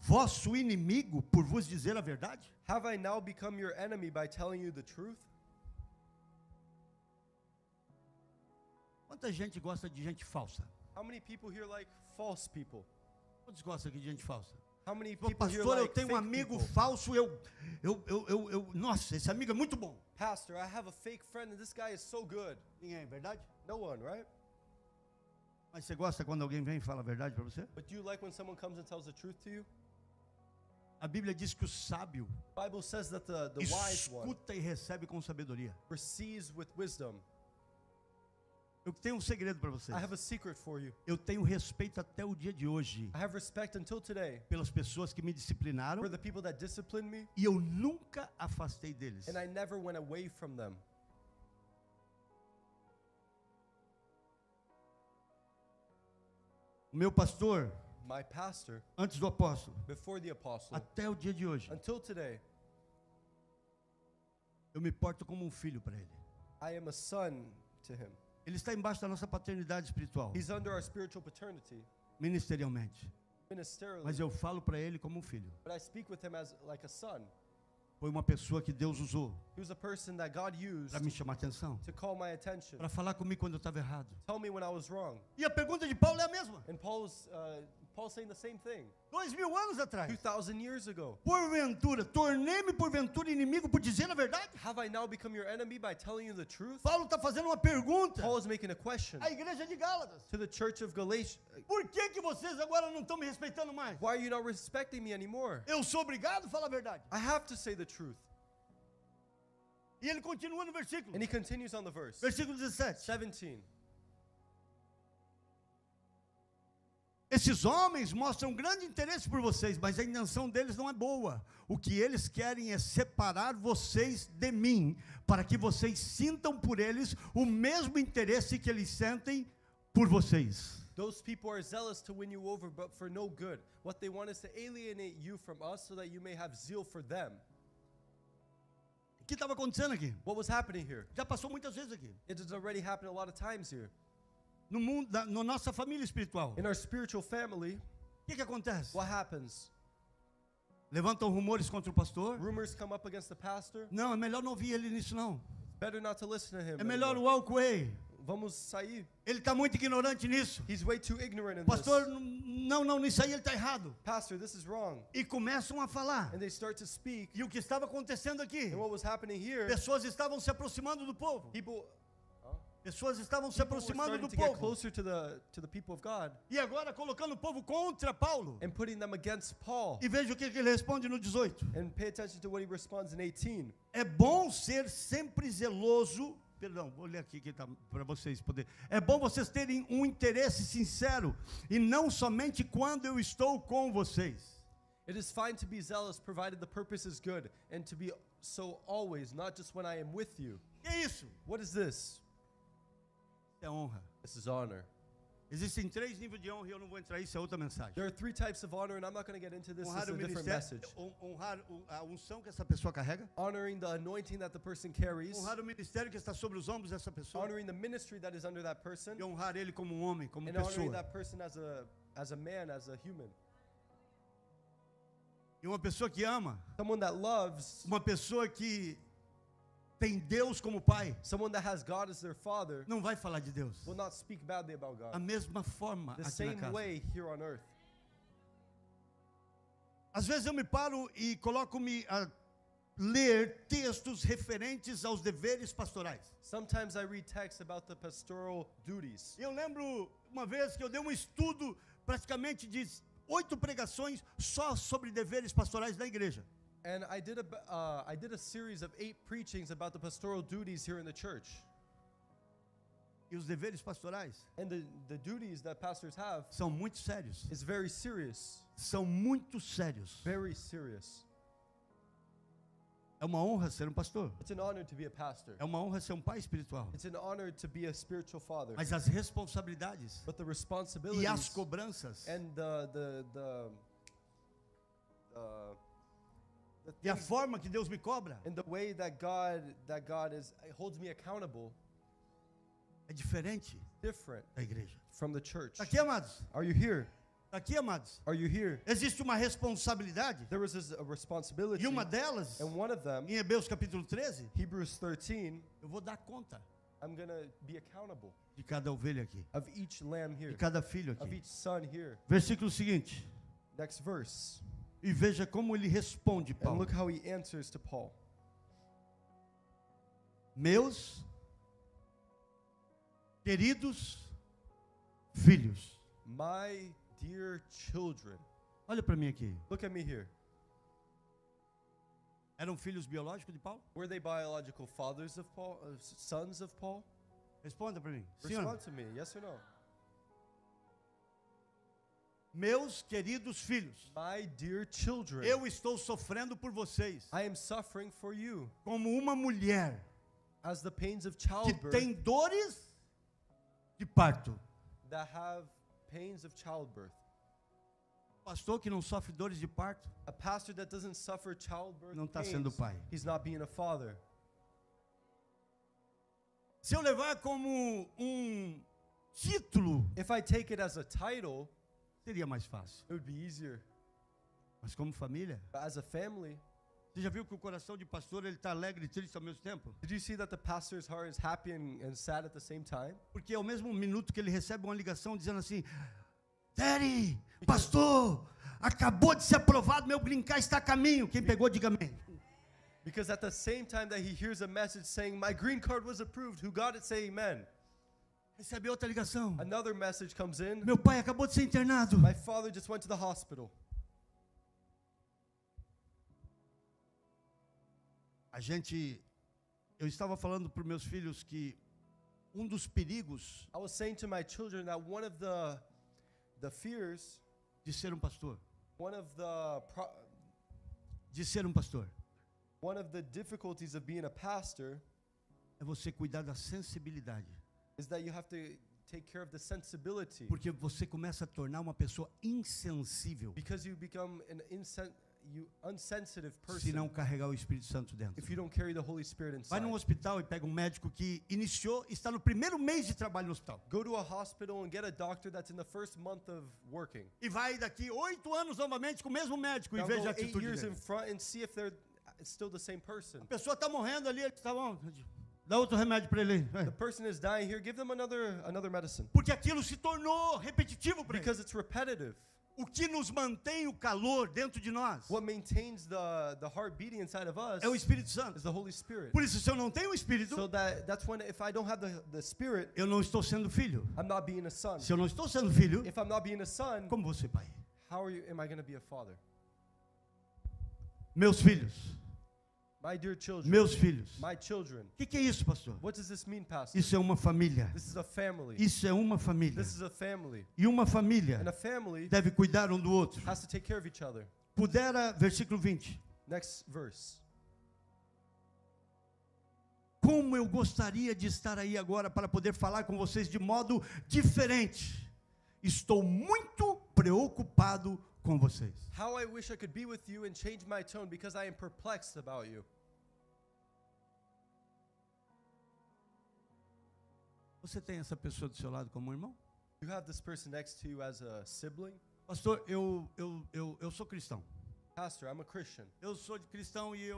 vosso inimigo por vos dizer a verdade? Have I now become your enemy by telling you the truth? Quanta gente gosta de gente falsa? How many people here like false people? Quantos gostam aqui de gente falsa? How many Pô, people here pastor, eu like tenho um fake amigo people? falso, nossa, esse amigo é muito bom. Pastor, I have a fake friend and this guy is so good. Ninguém, é verdade? No one, right? Mas você gosta quando alguém vem e fala a verdade para você? But do you like when someone comes and tells the truth to you? A Bíblia diz que o sábio The Bible says that the wise one escuta e recebe com sabedoria. receives with wisdom. Eu tenho um segredo para vocês. I have a secret for you. Eu tenho respeito até o dia de hoje I have respect until today pelas pessoas que me disciplinaram for the people that disciplined me, e eu nunca afastei deles. and I never went away from them. O meu pastor, My pastor, antes do apóstolo, before the apostle, até o dia de hoje, until today, eu me porto como um filho para ele. I am a son to him. Ele está embaixo da nossa paternidade espiritual, He's under our spiritual paternity, ministerialmente. ministerially, Mas eu falo para ele como um filho. but I speak with him as like a son. Foi uma pessoa que Deus usou He was a person that God used para me chamar a atenção, to call my attention, para falar comigo quando eu estava errado. tell me when I was wrong. E a pergunta de Paulo é a mesma. And Paul's saying the same thing. 2000 anos atrás. 2,000 years ago. Porventura, tornei-me porventura inimigo por dizer a verdade? Have I now become your enemy by telling you the truth? Paulo está fazendo uma pergunta Paul is making a question à igreja de Gálatas. to the church of Galatia. Por que vocês agora não estão me respeitando mais? Why are you not respecting me anymore? Eu sou obrigado a falar a verdade. I have to say the truth. E ele continua no versículo. And he continues on the verse. Versículo 17. 17. Esses homens mostram grande interesse por vocês, mas a intenção deles não é boa. O que eles querem é separar vocês de mim, para que vocês sintam por eles o mesmo interesse que eles sentem por vocês. Those people are zealous to win you over, but for no good. What they want is to alienate you from us so that you may have zeal for them. que estava acontecendo aqui? What was happening here? Já passou muitas vezes aqui. It has already happened a lot of times here. No mundo, na nossa família espiritual. In our spiritual family, O que acontece? what happens? Levantam rumores contra o pastor. Rumors come up against the pastor. Não, é melhor não ouvir ele nisso não. Better not to listen to him. É melhor anymore. walk away. Vamos sair. Ele está muito ignorante nisso. He's way too ignorant in Pastor, this. não, nisso aí ele está errado. Pastor, this is wrong. E começam a falar. And they start to speak. E o que estava acontecendo aqui? And what was happening here, Pessoas estavam se aproximando do povo. Pessoas estavam se people were aproximando starting do to get povo. closer to the people of God E agora colocando o povo contra Paulo. and putting them against Paul. E veja o que ele responde no 18. And pay attention to what he responds in 18. É bom ser sempre zeloso. Perdão, vou ler aqui que tá para vocês poderem. É bom vocês terem um interesse sincero e não somente quando eu estou com vocês. It is fine to be zealous provided the purpose is good, and to be so always, not just when I am with you. Que é isso? What is this? É honra. This is honor. Existem 3 níveis de honra e eu não vou entrar isso, é outra mensagem. There are 3 types of honor, and I'm not going to get into this. This Honrar is o a different ministério, message. honrar a unção que essa pessoa carrega. Honoring the anointing that the person carries. Honrar o ministério que está sobre os ombros dessa pessoa. Honoring the ministry that is under that person. E honrar ele como um homem, como And honoring pessoa. that person as a man, as a human. E uma pessoa que ama, Someone that loves, uma pessoa que tem Deus como pai, someone that has God as their father, não vai falar de Deus. will not speak badly about A God. mesma forma The aqui na same casa. way here on earth. Às vezes eu me paro e coloco-me a ler textos referentes aos deveres pastorais. Sometimes I read texts about the pastoral duties. Eu lembro uma vez que eu dei um estudo praticamente de 8 pregações só sobre deveres pastorais da igreja. And I did a series of 8 preachings about the pastoral duties here in the church. E os deveres pastorais And the duties that pastors have são muito sérios. is very serious. São muito sérios. Very serious. É uma honra ser um pastor. It's an honor to be a pastor. É uma honra ser um pai espiritual. It's an honor to be a spiritual father. Mas as responsabilidades But the e as responsibilities cobranças and the e a things forma que Deus me cobra and the way that God holds me accountable é diferente different da igreja. from the church. Tá aqui, amados? Are you here? Tá aqui, amados? Are you here? Existe uma responsabilidade There was a responsibility, e uma delas, and one of them, em Hebreus capítulo 13, Hebrews 13, eu vou dar conta I'm going to be accountable de cada ovelha aqui, of each lamb here, de cada filho of aqui. each son here. Versículo seguinte. Next verse. E veja como ele responde, And Paulo. look how he answers to Paul. Meus queridos filhos. My dear children. Olha para mim aqui. Look at me here. Eram filhos biológicos de Paulo? Were they biological fathers of Paul, sons of Paul? Responda para mim. Sim ou não? Respond to me, yes or no? Meus queridos filhos, My dear children. eu estou sofrendo por vocês I am suffering for you como uma mulher as the pains of que childbirth tem dores de parto. that have pains of childbirth. Pastor que não sofre dores de parto A pastor that doesn't suffer childbirth não está pains, sendo pai. he's not being a father. Se eu levar como um título, If I take it as a title, seria mais fácil. it would be easier. Mas como família, But as a family, você já viu que o coração de pastor ele está alegre e triste ao mesmo tempo? did you see that the pastor's heart is happy and sad at the same time? Porque ao mesmo minuto que ele recebe uma ligação dizendo assim: Daddy, pastor, acabou de ser aprovado, meu green card está a caminho. Quem pegou, diga amém. Because at the same time that he hears a message saying, my green card was approved, who got it, say amen. Recebe outra ligação: Another message comes in, meu pai acabou de ser internado. my father just went to the hospital. Eu estava falando para os meus filhos que um dos perigos I was saying to my children that one of the fears, de ser um pastor, one of the difficulties of being a pastor é você cuidar da sensibilidade. is that you have to take care of the sensibility. Porque você começa a tornar uma pessoa insensível. Because unsensitive se não person carregar o Espírito Santo dentro. if you don't carry the Holy Spirit Vai inside. num hospital e pega um médico que iniciou, está no primeiro mês de trabalho no hospital. Go to a hospital and get a doctor that's in the first month of working. E vai daqui 8 anos novamente com o mesmo médico e Now veja go a 8 atitude years in dele. front and see if they're still the same person. A pessoa está morrendo ali, ele está bom. Dá outro remédio para ele. The person is dying here. Give them another medicine Porque aquilo se tornou repetitivo para ele. because it's repetitive. O que nos mantém o calor dentro de nós What maintains the heart beating inside of us é o Espírito Santo. is the Holy Spirit. Por isso, se eu não tenho o Espírito, So that's when if I don't have the Spirit, eu não estou sendo filho. I'm not being a son. Se eu não estou sendo filho, If I'm not being a son, como você, pai? how am I going to be a father? Meus filhos. My dear children, Meus filhos. my children. O que é isso, pastor? What does this mean, Pastor? Isso é uma família. This is a family. Isso é uma família. This is a family. E uma família And a family deve cuidar um do outro. has to take care of each other. Pudera, versículo 20. Next verse. Como eu gostaria de estar aí agora para poder falar com vocês de modo diferente. Estou muito preocupado com vocês. How I wish I could be with you and change my tone because I am perplexed about you. Você tem essa pessoa do seu lado como irmão? You have this person next to you as a sibling? Pastor, eu sou cristão. Pastor, I'm a Christian. Eu sou de cristão e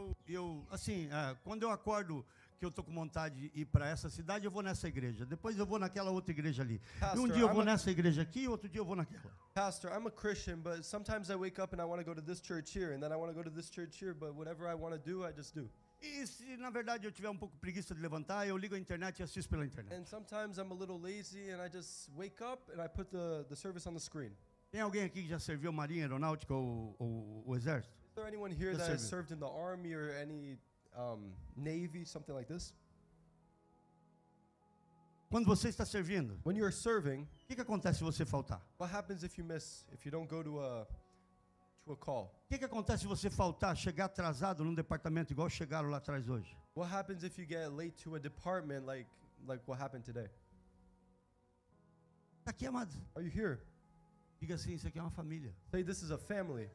assim, quando eu acordo que eu estou com vontade de ir para essa cidade, eu vou nessa igreja. Depois eu vou naquela outra igreja ali. E um Pastor, dia eu vou I'm a- nessa igreja aqui, outro dia eu vou naquela. Pastor, I'm a Christian, but sometimes I wake up and I want to go to this church here, and then I want to go to this church here, but whatever I want to do, I just do. E se na verdade eu tiver um pouco preguiça de levantar, eu ligo a internet e assisto pela internet. And sometimes I'm a little lazy and I just wake up and I put the service on the screen. Tem alguém aqui que já serviu Marinha Aeronáutica ou o Exército? Is there anyone here Yes, that has sir. served in the Army or any Navy, something like this? Quando você está servindo, When you're serving, o que acontece se você faltar? what happens if you don't go to a call? O que acontece se você faltar, chegar atrasado num departamento igual chegaram lá atrás hoje? What happens if you get late to a department like what happened today? Está aqui, amados. Are you here? Diga assim, isso aqui é uma família. Say this is a family.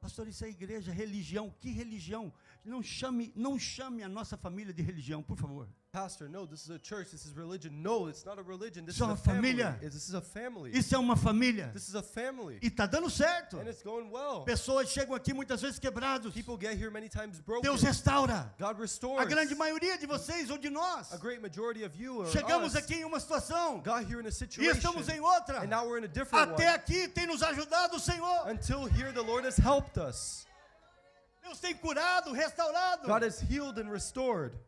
Pastor, isso é igreja, religião. Que religião? Não chame a nossa família de religião, por favor. Pastor, no, this is a church, this is religion. No, it's not a religion. This Isso is é a uma family. família. This is a family. Isso é uma família. This is a family. E está dando certo. And it's going well. Pessoas chegam aqui muitas vezes quebrados. People get here many times broken. Deus restaura. God restores. A grande maioria de vocês ou de nós A great majority of you or chegamos us aqui em uma situação got here in a e situation. estamos em outra. And now we're in a different Até one. aqui tem nos ajudado o Senhor. Until here, the Lord has helped us. Deus tem curado, restaurado. God has healed and restored.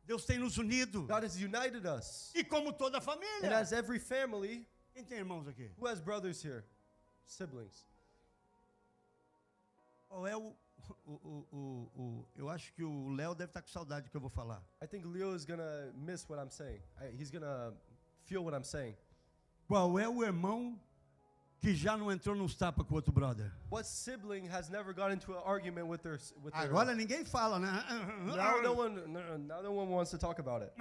Deus tem nos unido. God has united us. E como toda And família. as every family, Quem tem irmãos aqui? who has brothers here? Siblings. Qual é eu acho que o Léo deve estar com saudade do que eu vou falar. I think Leo is going to miss what I'm saying. He's going to feel what I'm saying. Qual é o irmão que já não entrou nos tapas com o outro brother? What sibling has never got into an argument with their Agora ninguém fala, né? now no one wants to talk about it.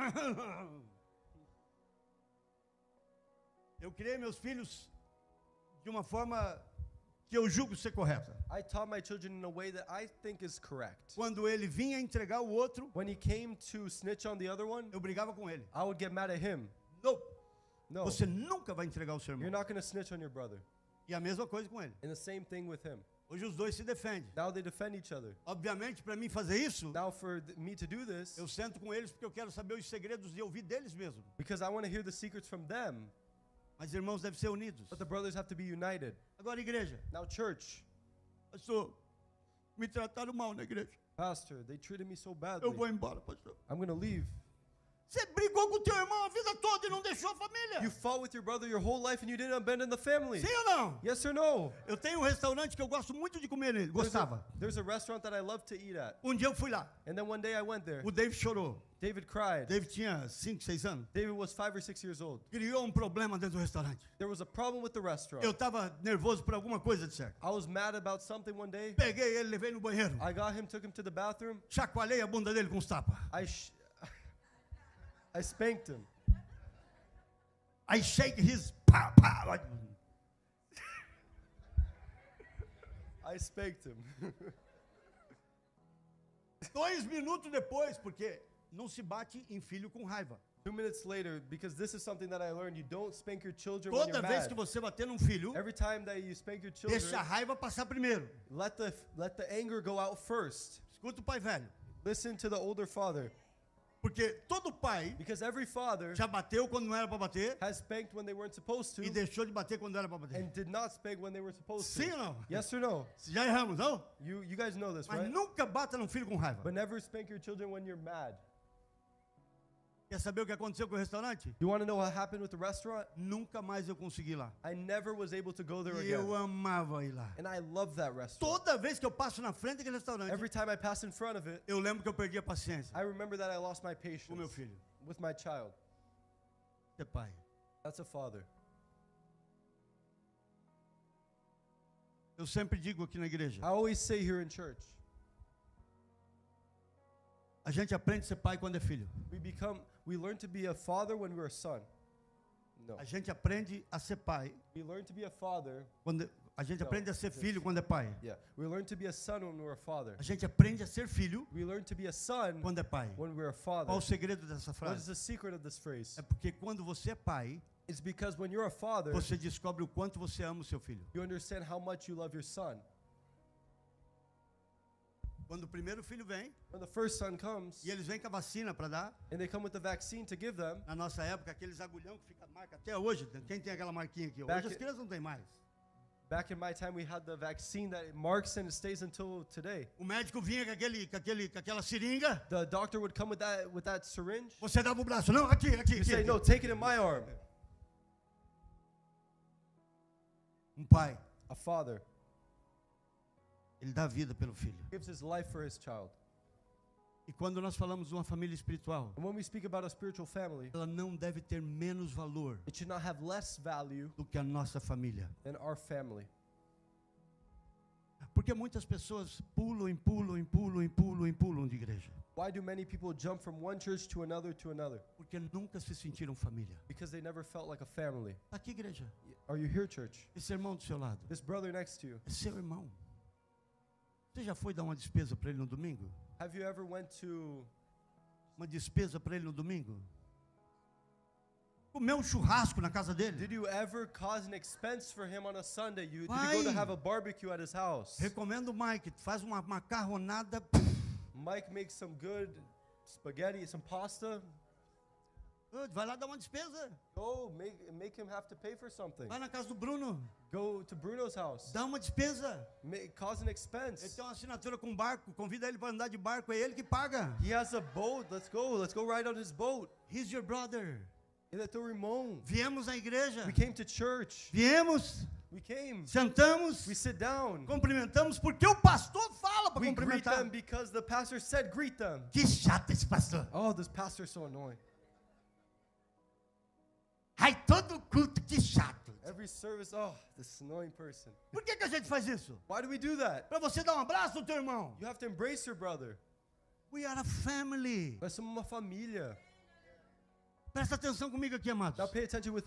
Eu criei meus filhos de uma forma que eu julgo ser correta. I taught my children in a way that I think is correct. Quando ele vinha entregar o outro, When he came to snitch on the other one, eu brigava com ele. I would get mad at him. Não, No, você nunca vai entregar o seu you're irmão. not going to snitch on your brother. E a mesma coisa com ele. And the same thing with him. Hoje os dois se defendem. Now they defend each other. Obviamente, para mim fazer isso, Now for me to do this, eu sento com eles porque eu quero saber os segredos e ouvir deles mesmo. because I want to hear the secrets from them, Mas irmãos devem ser unidos. but the brothers have to be united. Agora, igreja. Now church, Pastor, me trataram mal na igreja. pastor, they treated me so Eu badly. vou embora, pastor. I'm going to leave. Você brigou com teu irmão a vida toda e não deixou a família. You fought with your brother your whole life and you didn't abandon the family. Sim ou não? Yes or no? Eu tenho um restaurante que eu gosto muito de comer nele. Gostava. There's a restaurant that I love to eat at. Um dia eu fui lá. And then one day I went there. O David chorou. David cried. David tinha 5, 6 anos. David was 5 or 6 years old. Criou problema dentro do restaurante. There was a problem with the restaurant. Eu estava nervoso por alguma coisa, de certo. I was mad about something one day. Peguei ele, levei no banheiro. I got him, took him to the bathroom. Chacoalhei a bunda dele com os tapas. I spanked him. I shake his pá, pá. I spanked him. 2 minutos depois, porque não se bate em filho com raiva. 2 minutes later, because this is something that I learned, you don't spank your children when Toda you're vez mad. que você bater num filho, Every time that you spank your children, deixa a raiva passar primeiro. let the anger go out first. Escuta o pai velho. Listen to the older father, Porque todo pai because every father já bateu quando não era para bater has spanked when they weren't supposed to e deixou de bater quando era para bater. and did not spank when they were supposed Sim to. ou não? Yes or no? Já erramos, não? You guys know this, Mas right? nunca bata num filho com raiva. But never spank your children when you're mad. Quer saber o que aconteceu com o restaurante? You want to know what happened with the restaurant? Nunca mais eu consegui ir lá. I never was able to go there E eu again. amava ir lá. And I love that restaurant. Toda vez que eu passo na frente daquele restaurante, Every time I pass in front of it, eu lembro que eu perdi a paciência I remember that I lost my com patience meu filho. with my child. Você é pai. That's a father. Eu sempre digo aqui na igreja, I always say here in church, a gente aprende a ser pai quando é filho. we learn to be a father when we're a son. No. A gente aprende a ser pai We learn to be a father. quando a gente Não, aprende a ser isso. filho quando é pai. Yeah. We learn to be a son when we're a father. A gente aprende a ser filho We learn to be a son quando é pai. when we're a father. Qual o segredo dessa What is frase? the secret of this phrase? É porque quando você é pai, It's because when you're a father, você descobre o quanto você ama o seu filho. you understand how much you love your son. Quando o primeiro filho vem, When the first son comes, e eles vêm com a vacina para dar, and they come with the vaccine to give them, na nossa época, aqueles agulhão que fica marca até hoje. Quem tem aquela marquinha aqui? Back Hoje as in- crianças não têm mais. back in my time we had the vaccine that it marks and it stays until today. O médico vinha com aquela seringa, The doctor would come with that syringe. você dava o braço. Não, aqui, aqui, You aqui. say, no, take it in my arm. Pai, A father ele dá vida pelo filho. gives his life for his child. E quando nós falamos de uma família espiritual, And when we speak about a spiritual family, ela não deve ter menos valor it should not have less value do que a nossa família. than our family. Porque muitas pessoas pulam de igreja. Why do many people jump from one church to another to another? Porque nunca se sentiram família. Because they never felt like a family. Tá aqui, igreja. Are you here, church? Esse irmão do seu lado This brother next to you, é seu irmão. Você já foi dar uma despesa para ele no domingo? have you ever went to Uma despesa para ele no domingo? Comer um churrasco na casa dele? Did you ever cause an expense for him on a Sunday? Did you go Why? to have a barbecue at his house? Recomendo o Mike, faz uma macarronada. Mike makes some good spaghetti, some pasta. Vai lá dar uma despesa. Go make him have to pay for something. Vai na casa do Bruno, Go to Bruno's house. dá uma despesa. Cause an Ele expense. tem uma assinatura com barco, convida ele para andar de barco, é ele que paga. He has a boat. Let's go ride on his boat. He's your brother. Ele é teu irmão. Viemos à igreja. We came to church. Viemos, We came. sentamos, We sit down. cumprimentamos, porque o pastor fala para We greet cumprimentar. them because the pastor said greet them. Que chato esse pastor. Oh, this pastor is so annoying. Ai, todo culto, que chato. Every service, oh, this annoying person. Por que a gente faz isso? Why do we do that? Para você dar um abraço no teu irmão. You have to embrace your brother. We are a family. Nós somos uma família. Presta atenção comigo aqui, amados. Now pay attention with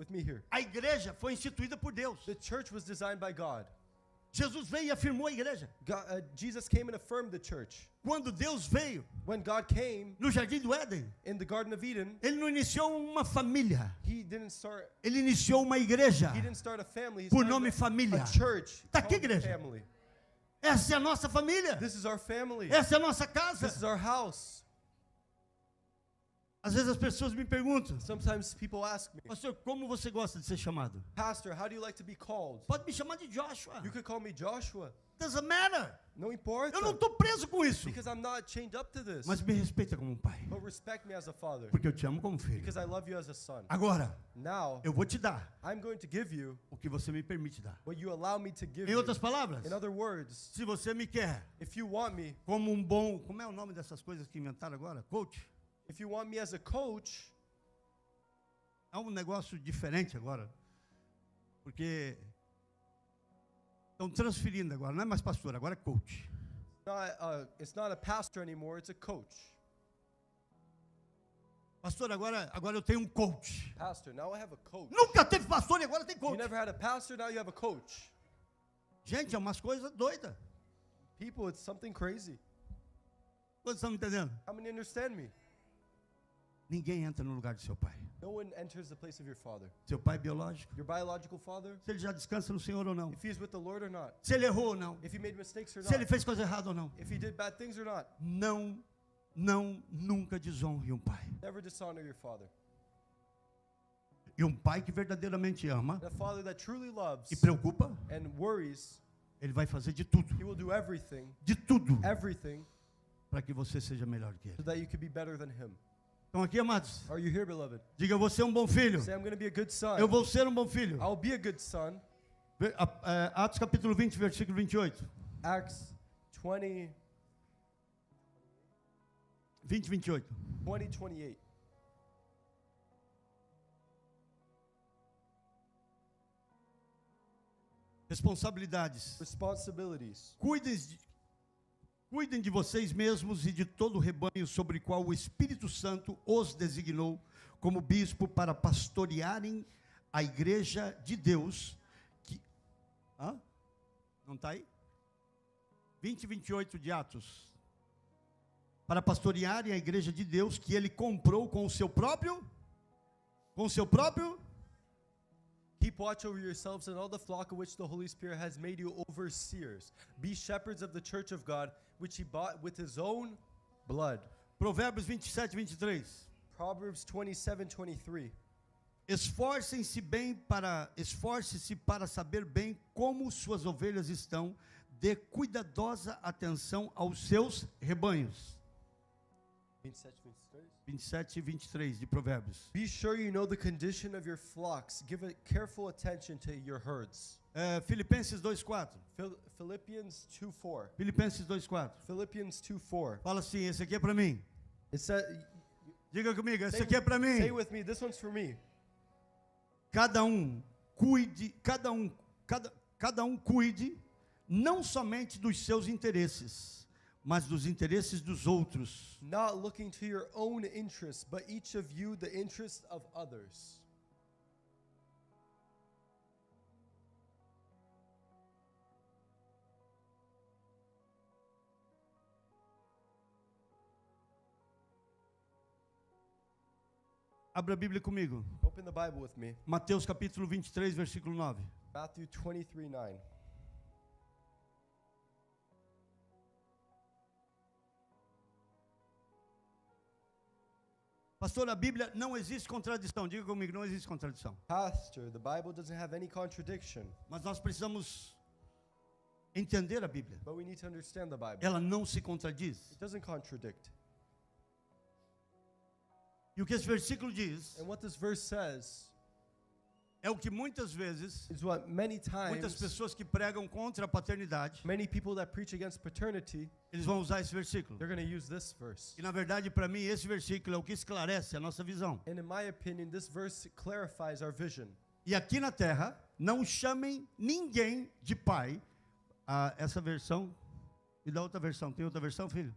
me here. A igreja foi instituída por Deus. The church was designed by God. Jesus veio e afirmou a igreja. Jesus came and affirmed the church. Quando Deus veio When God came no Jardim do Éden, in the Garden of Eden, ele não iniciou uma família. He didn't start Ele iniciou uma igreja. a family. He Por started nome família. a church. Tá aqui, called igreja. family. Essa é a nossa família. This is our family. Essa é a nossa casa. This is our house. Às vezes as pessoas me perguntam, Sometimes people ask me, pastor, como você gosta de ser chamado? Pastor, how do you like to be called? Pode me chamar de Joshua. You could call me Joshua. Doesn't matter. No importa. Eu não estou preso com isso. Because I'm not chained up to this. Mas me respeita como um pai. But respect me as a father. Porque eu te amo como filho. Because I love you as a son. Agora, Now, eu vou te dar I'm going to give you o que você me permite dar. what you allow me to give Em you. outras palavras, In other words, se você me quer if you want me, como um bom... Como é o nome dessas coisas que inventaram agora? Coach? if you want me as a coach, É um negócio diferente agora. Porque estão transferindo agora. Não é mais pastor, agora é coach. it's not a pastor anymore, it's a coach. Pastor, agora eu tenho um coach. Pastor, now I have a coach. Nunca teve pastor e agora tem You coach. never had a pastor, now you have a coach. Gente, é umas coisas doidas. People, it's something crazy. Vocês estão me entendendo? How many understand me? Ninguém entra no lugar do seu pai. No one enters the place of your father. Seu pai biológico. Your biological father, Se ele já descansa no Senhor ou não. if he's with the Lord or not. Se ele errou ou não. If he made mistakes or Se ele not. fez coisa errada ou não. If he did bad things or not. Nunca desonre um pai. Never dishonor your father. E um pai que verdadeiramente ama And a father that truly loves e preocupa, and worries, ele vai fazer de tudo, he will do everything, para que você seja melhor que so ele. that you can be better than him. Estão aqui, amados? Are you here, beloved? Diga, eu vou ser um bom filho. Say, I'm going to be a good son. Eu vou ser um bom filho. I'll be a good son. Atos capítulo 20, versículo 28. Acts 20, 28. 28. Responsabilidades. Responsibilities. Cuidem de vocês mesmos e de todo o rebanho sobre o qual o Espírito Santo os designou como bispo para pastorearem a igreja de Deus. Não está aí? 20 e 28 de Atos. Para pastorearem a igreja de Deus que ele comprou com o seu próprio. Keep watch over yourselves and all the flock of which the Holy Spirit has made you overseers. Be shepherds of the church of God, which he bought with his own blood. Provérbios 27, 23. Proverbs 27:23. Esforce-se para saber bem como suas ovelhas estão. Dê cuidadosa atenção aos seus rebanhos. 27 e 23 de Provérbios. Be sure you know the condition of your flocks. Give a careful attention to your herds. Filipenses 2:4. Philippians 2:4. Filipenses 2:4. Philippians 2:4. Fala assim, esse aqui é para mim. It says, Diga comigo, esse aqui é para mim. say with me, this one's for me. Cada um cuide não somente dos seus interesses, mas dos interesses dos outros. Not looking to your own interests, but each of you the interest of others. Abra a Bíblia comigo. Open the Bible with me. Mateus capítulo 23, versículo 9. Matthew 23:9. Pastor, a Bíblia não existe contradição. Diga comigo, não existe contradição. Pastor, the Bible doesn't have any contradiction, Mas nós precisamos entender a Bíblia. but we need to understand the Bible. Ela não se contradiz. It doesn't contradict. E o que esse versículo diz And what this verse says é o que muitas vezes, is what muitas times, pessoas que pregam contra a paternidade, many people that preach against paternity, eles vão usar esse versículo. they're going to use this verse. E na verdade, para mim, esse versículo é o que esclarece a nossa visão. And in my opinion, this verse clarifies our vision. E aqui na terra, não chamem ninguém de pai. Essa versão, e da outra versão, tem outra versão, filho?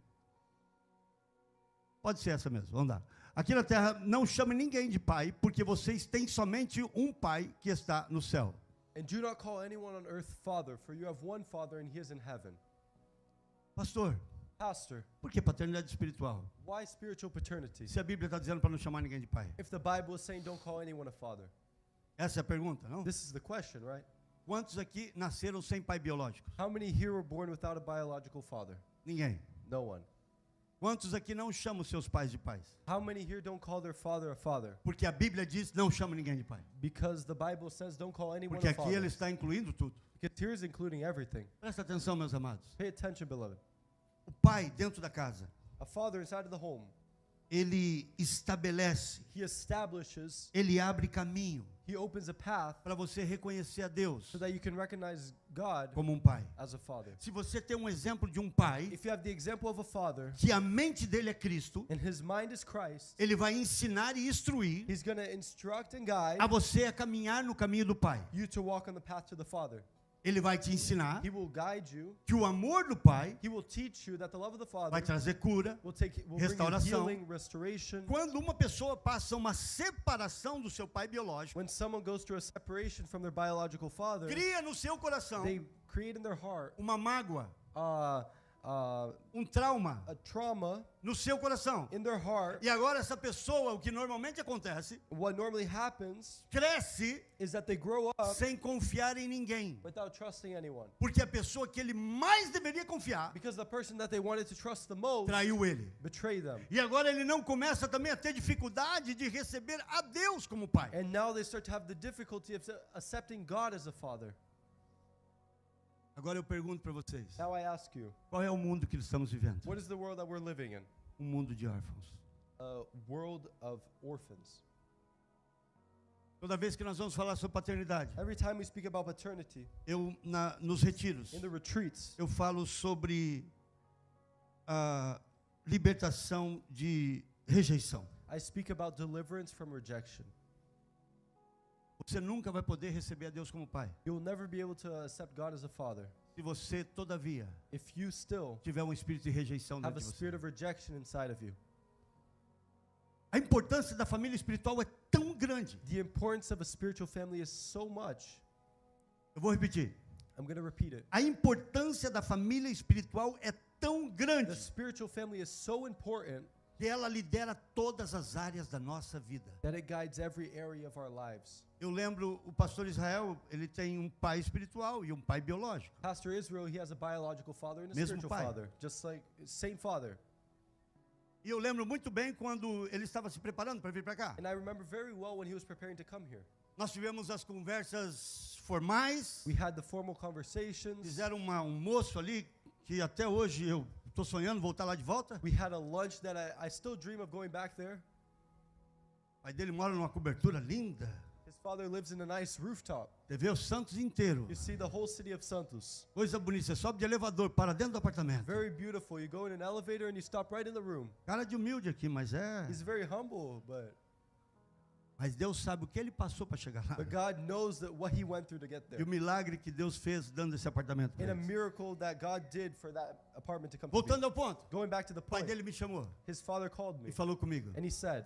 Pode ser essa mesmo, vamos lá. Aqui na terra, não chame ninguém de pai, porque vocês têm somente um pai que está no céu. And do not call anyone on earth father, for you have one father and he is in heaven. Pastor, Pastor, por que paternidade espiritual? why spiritual paternity? Se a Bíblia está dizendo para não chamar ninguém de pai. If the Bible is saying don't call anyone a father. Essa é a pergunta, não? This is the question, right? Quantos aqui nasceram sem pai biológico? How many here were born without a biological father? Ninguém. No one. Quantos aqui não chamam seus pais de pais? How many here don't call their father a father? Porque a Bíblia diz, não chama ninguém de pai. Because the Bible says don't call anyone Porque a aqui ele father. está incluindo tudo. Because here is including everything. Presta atenção, meus amados. Pay attention, beloved. O pai dentro da casa, A father inside of the home, ele estabelece, he establishes, ele abre caminho he opens a path para você reconhecer a Deus so that you can recognize God como um pai. as a father. Se você tem um exemplo de um pai If you have the example of a father que a mente dele é Cristo, and his mind is Christ, ele vai ensinar e instruir he's going to instruct and guide a você a caminhar no caminho do pai. you to walk on the path to the Father. Ele vai te ensinar He will guide you. que o amor do Pai He will teach you that the love of the Father vai trazer cura. will bring you restauração. healing, restoration. Quando uma pessoa passa uma separação do seu pai biológico, When someone goes through a separation from their biological father, cria no seu coração they create in their heart uma mágoa, a trauma trauma no seu coração. in their heart. E agora essa pessoa, o que normalmente acontece, What normally happens cresce is that they grow up sem confiar em ninguém. without trusting anyone. Porque a pessoa que ele mais deveria confiar Because the person that they wanted to trust the most traiu ele. betrayed them. E agora ele não começa também a ter dificuldade de receber a Deus como pai. And now they start to have the difficulty of accepting God as a father. Agora eu pergunto para vocês, Now I ask you, qual é o mundo que estamos vivendo? what is the world that we're living in? Um mundo de órfãos. A world of orphans. Toda vez que nós vamos falar sobre paternidade, Every time we speak about paternity, nos retiros, in the retreats, eu falo sobre a libertação de rejeição. I speak about deliverance from rejection. Você nunca vai poder receber a Deus como pai, You'll never be able to accept God as a father se você, todavia, if you still tiver um espírito de rejeição have dentro a de você. spirit of rejection inside of you. A importância da família espiritual é tão grande. The importance of a spiritual family is so much. Eu vou repetir. I'm going to repeat it. A importância da família espiritual é tão The grande spiritual family is so important que ela lidera todas as áreas da nossa vida. that it guides every area of our lives. Eu lembro o pastor Israel, ele tem um pai espiritual e um pai biológico. Pastor Israel, he has a biological father and a Mesmo spiritual pai. father, just like same father. E eu lembro muito bem quando ele estava se preparando para vir para cá. And I remember very well when he was preparing to come here. Nós tivemos as conversas formais, We had the formal conversations. fizeram um almoço ali que até hoje eu estou sonhando voltar lá de volta. We had a lunch that I still dream of going back there. O pai dele mora numa cobertura linda. His father lives in a nice rooftop. Você vê o Santos inteiro. You see the whole city of Santos. Coisa bonita, você sobe de elevador para dentro do apartamento. Very beautiful. You go in an elevator and you stop right in the room. Cara de humilde aqui, mas He's very humble, Mas Deus sabe o que ele passou para chegar lá. but God knows that what he went through to get E there. o milagre que Deus fez dando esse apartamento para And a eles. miracle that God did for that apartment to come to Voltando be. ao ponto, Going back to the o pai point, dele me chamou his father called me e falou comigo. and he said,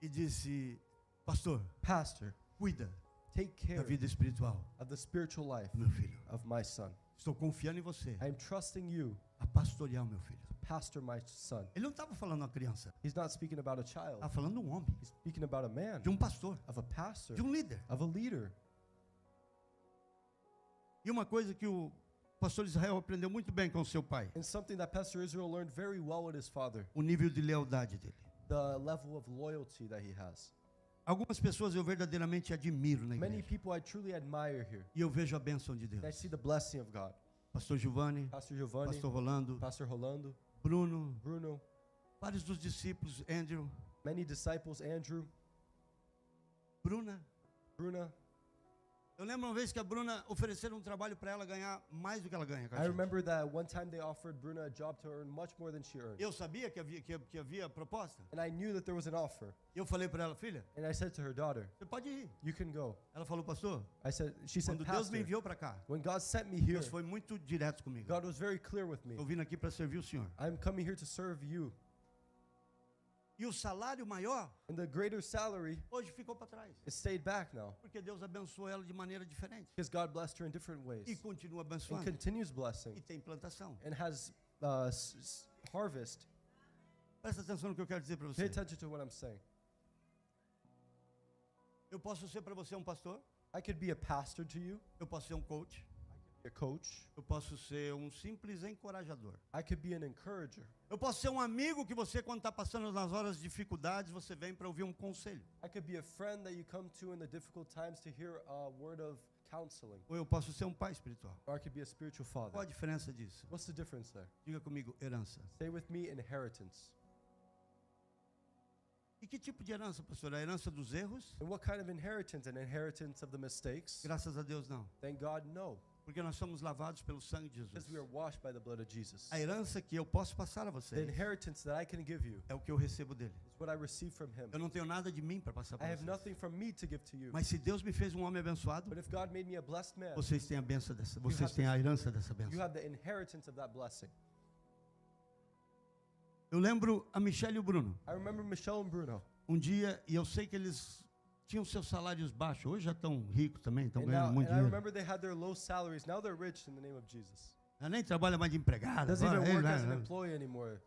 E disse, pastor, Pastor, cuida take da care vida espiritual of the spiritual life do meu filho. of my son. Estou confiando em você I am trusting you a pastorear o meu filho. to pastor my son. Ele não estava falando uma criança, He's not speaking about a child. estava falando de um homem, He's speaking about a man, de um pastor, of a pastor, de um líder. of a leader. E uma coisa que o pastor Israel aprendeu muito bem com o seu pai, And something that Pastor Israel learned very well with his father, o nível de lealdade dele. the level of loyalty that he has. Algumas pessoas eu verdadeiramente admiro na Many igreja. people I truly admire here. E eu vejo a bênção de Deus. And I see the blessing of God. Pastor Giovanni, Pastor Giovanni, Pastor Rolando, Pastor Rolando, Bruno, Bruno, vários dos discípulos, Andrew, many disciples, Andrew, Bruna. Bruna. Eu lembro uma vez que a Bruna ofereceram um trabalho para ela ganhar mais do que ela ganha. com a I gente. remember that one time they offered Bruna a job to earn much more than she earned. Eu sabia que havia proposta. And I knew that there was an offer. Eu falei para ela, filha, And I said to her daughter, você pode ir. you can go. Ela falou, pastor, She said, quando Deus me Pastor, enviou para cá, when God sent me here, Deus foi muito direto comigo. God was very clear with me. Estou vindo aqui para servir o Senhor. I'm coming here to serve you. E o salário maior, And the greater salary, hoje ficou para trás. it stayed back now. Porque Deus abençoou ela de maneira diferente. Because God blessed her in different E ways. continua And abençoando. continues blessing. E tem plantação. And has harvest. Presta atenção no que eu quero dizer para Pay você. attention to what I'm saying. Eu posso ser para você um pastor. I could be a pastor to you, Eu posso ser um coach. a coach. Eu posso ser um simples encorajador. I could be an encourager. Eu posso ser um amigo que você, quando está passando nas horas de dificuldades, você vem para ouvir um conselho. I could be a friend that you come to in the difficult times to hear a word of counseling. Ou eu posso ser um pai espiritual. Or I could be a spiritual Qual a father. diferença disso? What's the difference there? Diga comigo, herança. Say with me, inheritance. E que tipo de herança, pastor? A herança dos erros? And what kind of inheritance? An inheritance of the mistakes? Graças a Deus não. Thank God, no. Porque nós somos lavados pelo sangue de Jesus. Because we are washed by the blood of Jesus. A herança que eu posso passar a The vocês inheritance that I can give you é o que eu recebo dele. is what I receive from Him. Eu não tenho nada de mim para passar I para have vocês. nothing from me to give to you. Mas se Deus me fez um homem abençoado, But if God made me a blessed man, vocês têm a benção dessa, vocês have têm a herança dessa you benção. have the inheritance of that blessing. Eu lembro a Michelle e o Bruno. I remember Michelle and Bruno. Um dia, e eu sei que eles tinham seus salários baixos, hoje já estão ricos também, estão And, ganhando muito I dinheiro. remember they had their low salaries. Now they're rich in the name of Jesus. Ela nem trabalha mais de empregada. Doesn't agora, even work as an né? employee anymore.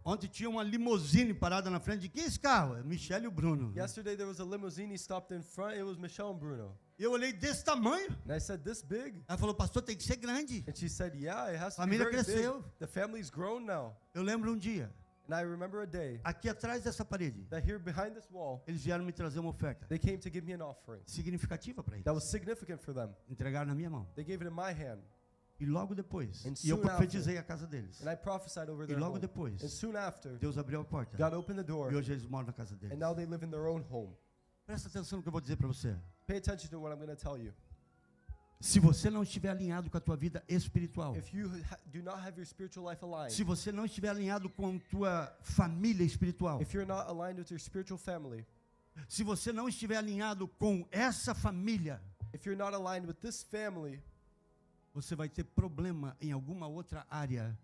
Ontem tinha uma limusine parada na frente. De quem é esse carro? É Michelle e o Bruno. Yesterday there was a limousine stopped in front. It was Michelle and Bruno. Eu olhei desse tamanho. And I said, "This big?" Ela falou, pastor, tem que ser grande. And she said, "Yeah, it has to be Família very big. cresceu. The family's grown now." Eu lembro um dia, And I remember a day aqui atrás dessa parede, that here behind this wall, eles vieram me trazer uma oferta they came to give me an offering significativa para that was eles. significant for them. Entregaram na minha mão. They gave it in my hand, E logo depois, And e eu soon profetizei a casa deles. and I prophesied over E their logo home. depois, And soon after, Deus abriu a porta. God opened the door, E hoje eles moram na casa deles. and now they live in their own home. Presta atenção no que eu vou dizer para você. Pay attention to what I'm going to tell you. Se você não estiver alinhado com a tua vida espiritual, If you do not have your spiritual life aligned, se você não estiver alinhado com a tua família espiritual, if you're not aligned with your spiritual family, se você não estiver alinhado com essa família, if you're not aligned with this family, você vai ter problema em alguma outra área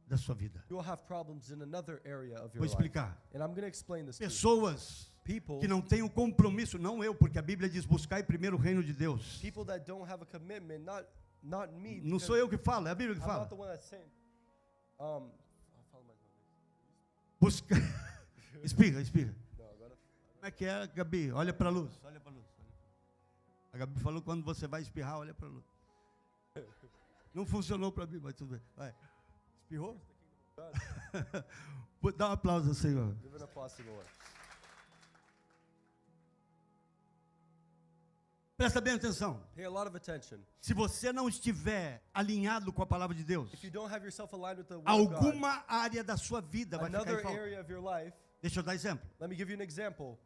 da sua vida. you will have problems in another area of your Vou life. explicar. And I'm going to explain this to you. Pessoas People, que não têm um compromisso, não eu, porque a Bíblia diz buscar primeiro o reino de Deus. people that don't have a commitment, not me. Não because sou eu que falo, é a Bíblia que I'm fala. not the one that's saying. I'll follow my Busca... Espirra. No, agora. Como é que é, Gabi? Olha para a luz. A Gabi falou quando você vai espirrar, olha para a luz. Não funcionou para mim, mas tudo bem. Vai. Espirrou? Dá um aplauso ao Senhor. Give an applause to the Lord. Presta bem atenção. Pay a lot of attention. Se você não estiver alinhado com a palavra de Deus, If you don't have yourself aligned with the Word of God, alguma área da sua vida vai ficar em another falta. area of your life, Deixa eu dar exemplo. let me give you an example.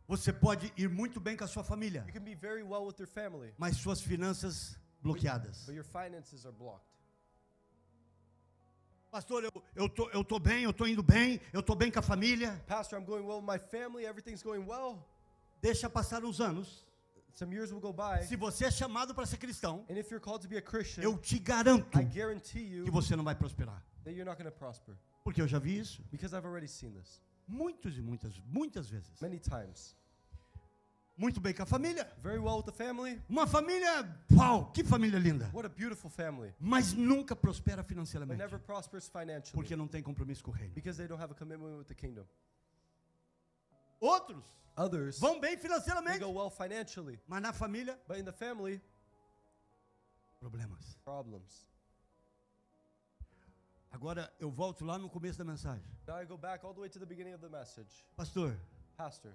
Você pode ir muito bem com a sua família, You can be very well with your family, mas suas finanças bloqueadas. but your finances are blocked. Pastor, eu tô bem, eu tô indo bem, eu tô bem com a família. Pastor, I'm going well with my family, everything's going well. Deixa passar os anos. Some years will go by, Se você é chamado para ser cristão, and if you're called to be a Christian, eu te garanto I guarantee you que você não vai prosperar. that you're not going to prosper. Porque eu já vi isso Because I've already seen this muitas vezes. many times. Muito bem com a família. Very well with the family. Uma família, uau, que família linda. What a beautiful family. Mas nunca prospera But financeiramente. never prospers financially Porque não tem compromisso com o reino. because they don't have a commitment with the kingdom. Outros Others, vão bem they financeiramente, go well financially, mas na família, but in the family, problemas. problems. Agora eu volto lá no começo da mensagem. Now I go back all the way to the beginning of the message. Pastor, Pastor,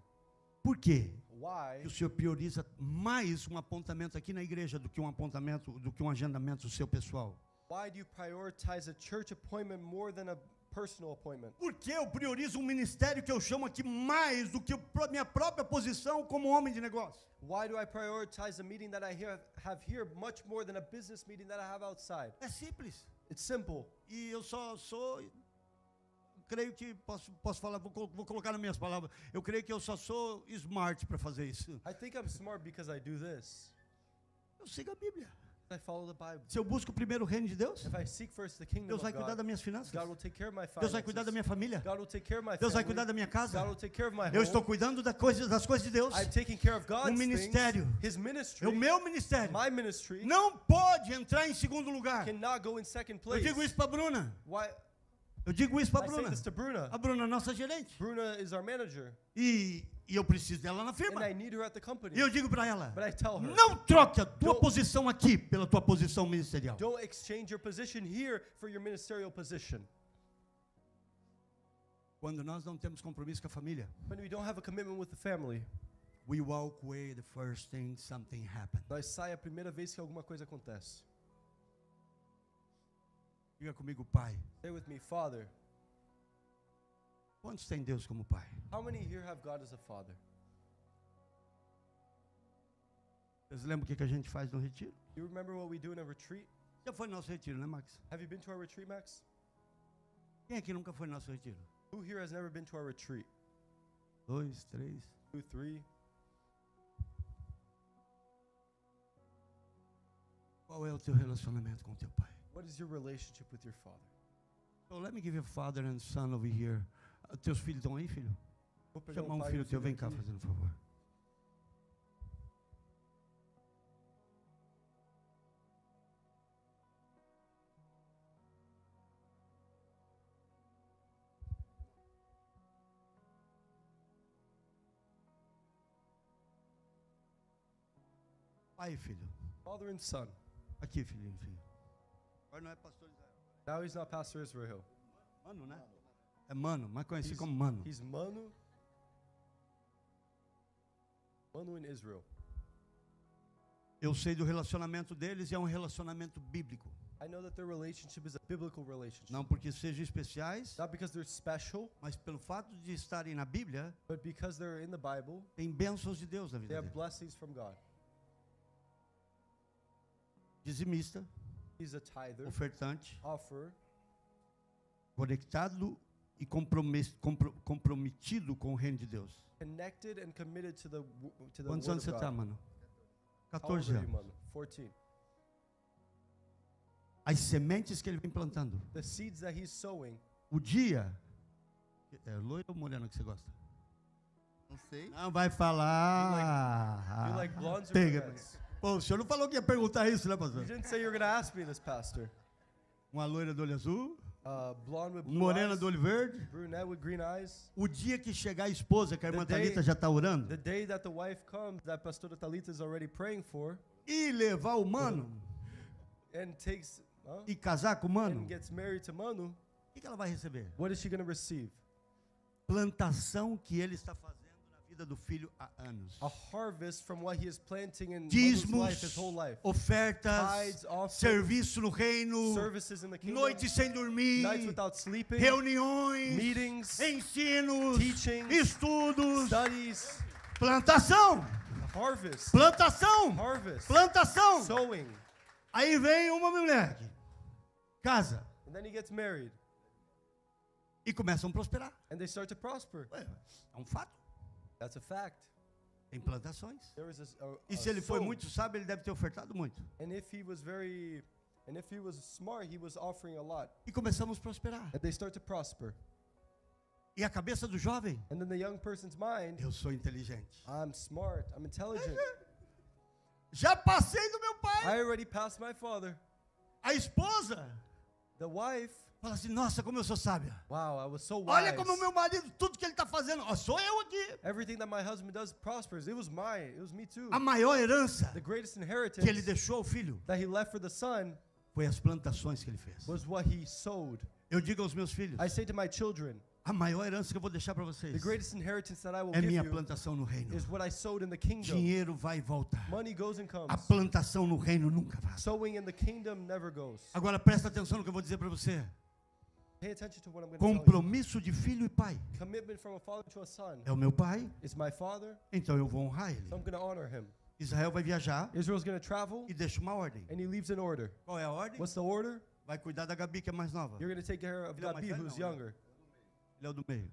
por quê why que o senhor prioriza mais um apontamento aqui na igreja do que um apontamento, do que um agendamento seu pessoal? do you prioritize a church appointment more than a personal appointment? Por que eu priorizo um ministério que eu chamo aqui mais do que a minha própria posição como homem de negócio? Why do I prioritize a meeting that I have here much more than a business meeting that I have outside? É simples. It's simple. E eu creio que posso falar, vou colocar nas minhas palavras. Eu creio que eu só sou smart para fazer isso. I think I'm smart because I do this. Eu sigo a Bíblia. I follow the Bible. Se eu busco primeiro o reino de Deus, If I seek first the kingdom Deus vai of cuidar das God, minhas finanças. God will take care of my Deus vai cuidar da finances. minha família. God will take care of my Deus vai family. cuidar da minha casa. God will take care of my Eu home. estou cuidando das coisas de Deus. I'm taking care of God's ministério. things. His ministry, É o meu ministério. my ministry, Não pode entrar em segundo lugar. cannot go in second Eu place. digo isso para a Bruna. Why? Eu digo isso para I a say Bruna. this to Bruna. A Bruna é nossa gerente. Bruna is our manager, E eu preciso dela na and firma. I need her at the company. E eu digo para ela, But I tell her, não troque a tua Don't- posição aqui pela tua posição ministerial. don't exchange your position here for your ministerial position. Quando nós não temos compromisso com a família, When we don't have a commitment with the family, we walk away the first thing something happens. nós sai a primeira vez que alguma coisa acontece. Diga comigo, pai. Say with me, Father. Quantos têm Deus como pai? How many here have God as a father? Vocês lembram o que a gente faz no retiro? You remember what we do in a retreat? Já foi no nosso retiro, né, Max? Have you been to our retreat, Max? Quem aqui nunca foi no nosso retiro? Who here has never been to our retreat? 2, 3. 2, 3. Qual é o teu relacionamento com o teu pai? What is your relationship with your father? So let me give you father and son over here. Teus filhos estão aí, filho? Vou pegar Chama um pai e filho teu, vem cá, aqui. fazendo favor. Pai e filho. Father and son. Aqui, filhinho, filho. Agora não é pastor Israel. Now he's not Pastor Israel. Mano, né? É mano, mais conhecido como mano. He's Manu. Manu in Israel. Eu sei do relacionamento deles e é um relacionamento bíblico. I know that their relationship is a biblical relationship. Não porque sejam especiais, Not because they're special, mas pelo fato de estarem na Bíblia, but because they're in the Bible, tem bênçãos de Deus na they vida have deles. blessings from God. Dizimista, He's a tither, ofertante, offer, conectado e comprometido com o reino de Deus. connected and committed to the Quantos word anos of você está, God. mano? How old 14 are you, anos. Manu? 14. As sementes que ele vem plantando. The seeds that he's sowing. O dia... É loiro ou moreno que você gosta? Não sei. Não vai falar. You like blondes or Pega. brunettes? Pô, o senhor não falou que ia perguntar isso, né, You pastor? didn't say you were going to ask me this, Pastor. Uma loira do olho azul, Blonde with blue morena eyes, do olho verde. brunette with green eyes. O dia que chegar a esposa, que a irmã The day- Thalita já está orando, The day that the wife comes, that Pastor Talita is already praying for, e levar o mano, and takes, e casar com o mano, and gets married to Manu, o que ela vai receber? what is she going to receive? Plantação que ele está fazendo na vida do filho há anos. A harvest from what he is planting in Manu's life, his Dízimos, whole life. ofertas, Tithes, offerings, serviço no reino, services in the kingdom, noites sem dormir, nights without sleeping, reuniões, meetings, ensinos, teachings, estudos, studies, plantação, harvest, plantação, harvest, plantação. sowing. Aí vem uma mulher, casa, And then he gets married, e começam a prosperar. and they start to prosper. Ué, é um fato. That's a fact. Tem plantações. There is E se ele foi sow. muito sábio, ele deve ter ofertado muito. And if he was smart, he was offering a lot. E começamos a prosperar. And they start to prosper. E a cabeça do jovem, And then the young person's mind, eu sou inteligente. I'm smart, I'm intelligent. Já passei do meu pai. I already passed my father. A esposa The wife, fala assim, nossa, como eu sou sábia. wow, I was so wise. Olha como o meu marido, tudo que ele está fazendo, ó, sou eu aqui. Everything that my husband does prospers. It was me too. A maior herança The greatest inheritance que ele deixou ao filho that he left for the son foi as plantações que ele fez. was what he sowed. Eu digo aos meus filhos, I say to my children, a maior herança que eu vou deixar para the vocês greatest inheritance that I will é give minha you plantação no reino. is what I sowed in the kingdom. Dinheiro vai e volta. Money goes and comes. A plantação no reino nunca vai. Sowing in the kingdom never goes. Agora presta atenção no que eu vou dizer para você. Pay attention to what I'm going to tell you. Compromisso de filho e pai. Commitment from a father to a son. É o meu pai, It's my father, então eu vou honrar ele. so I'm going to honor him. Israel vai viajar Israel's going to travel, e deixa uma ordem. and he leaves in order. Qual é a ordem? What's the order? Vai cuidar da Gabi, que é mais nova. You're going to take care of Ele é o mais Gabi, velho, who's não, né? younger. Ele é o do meio.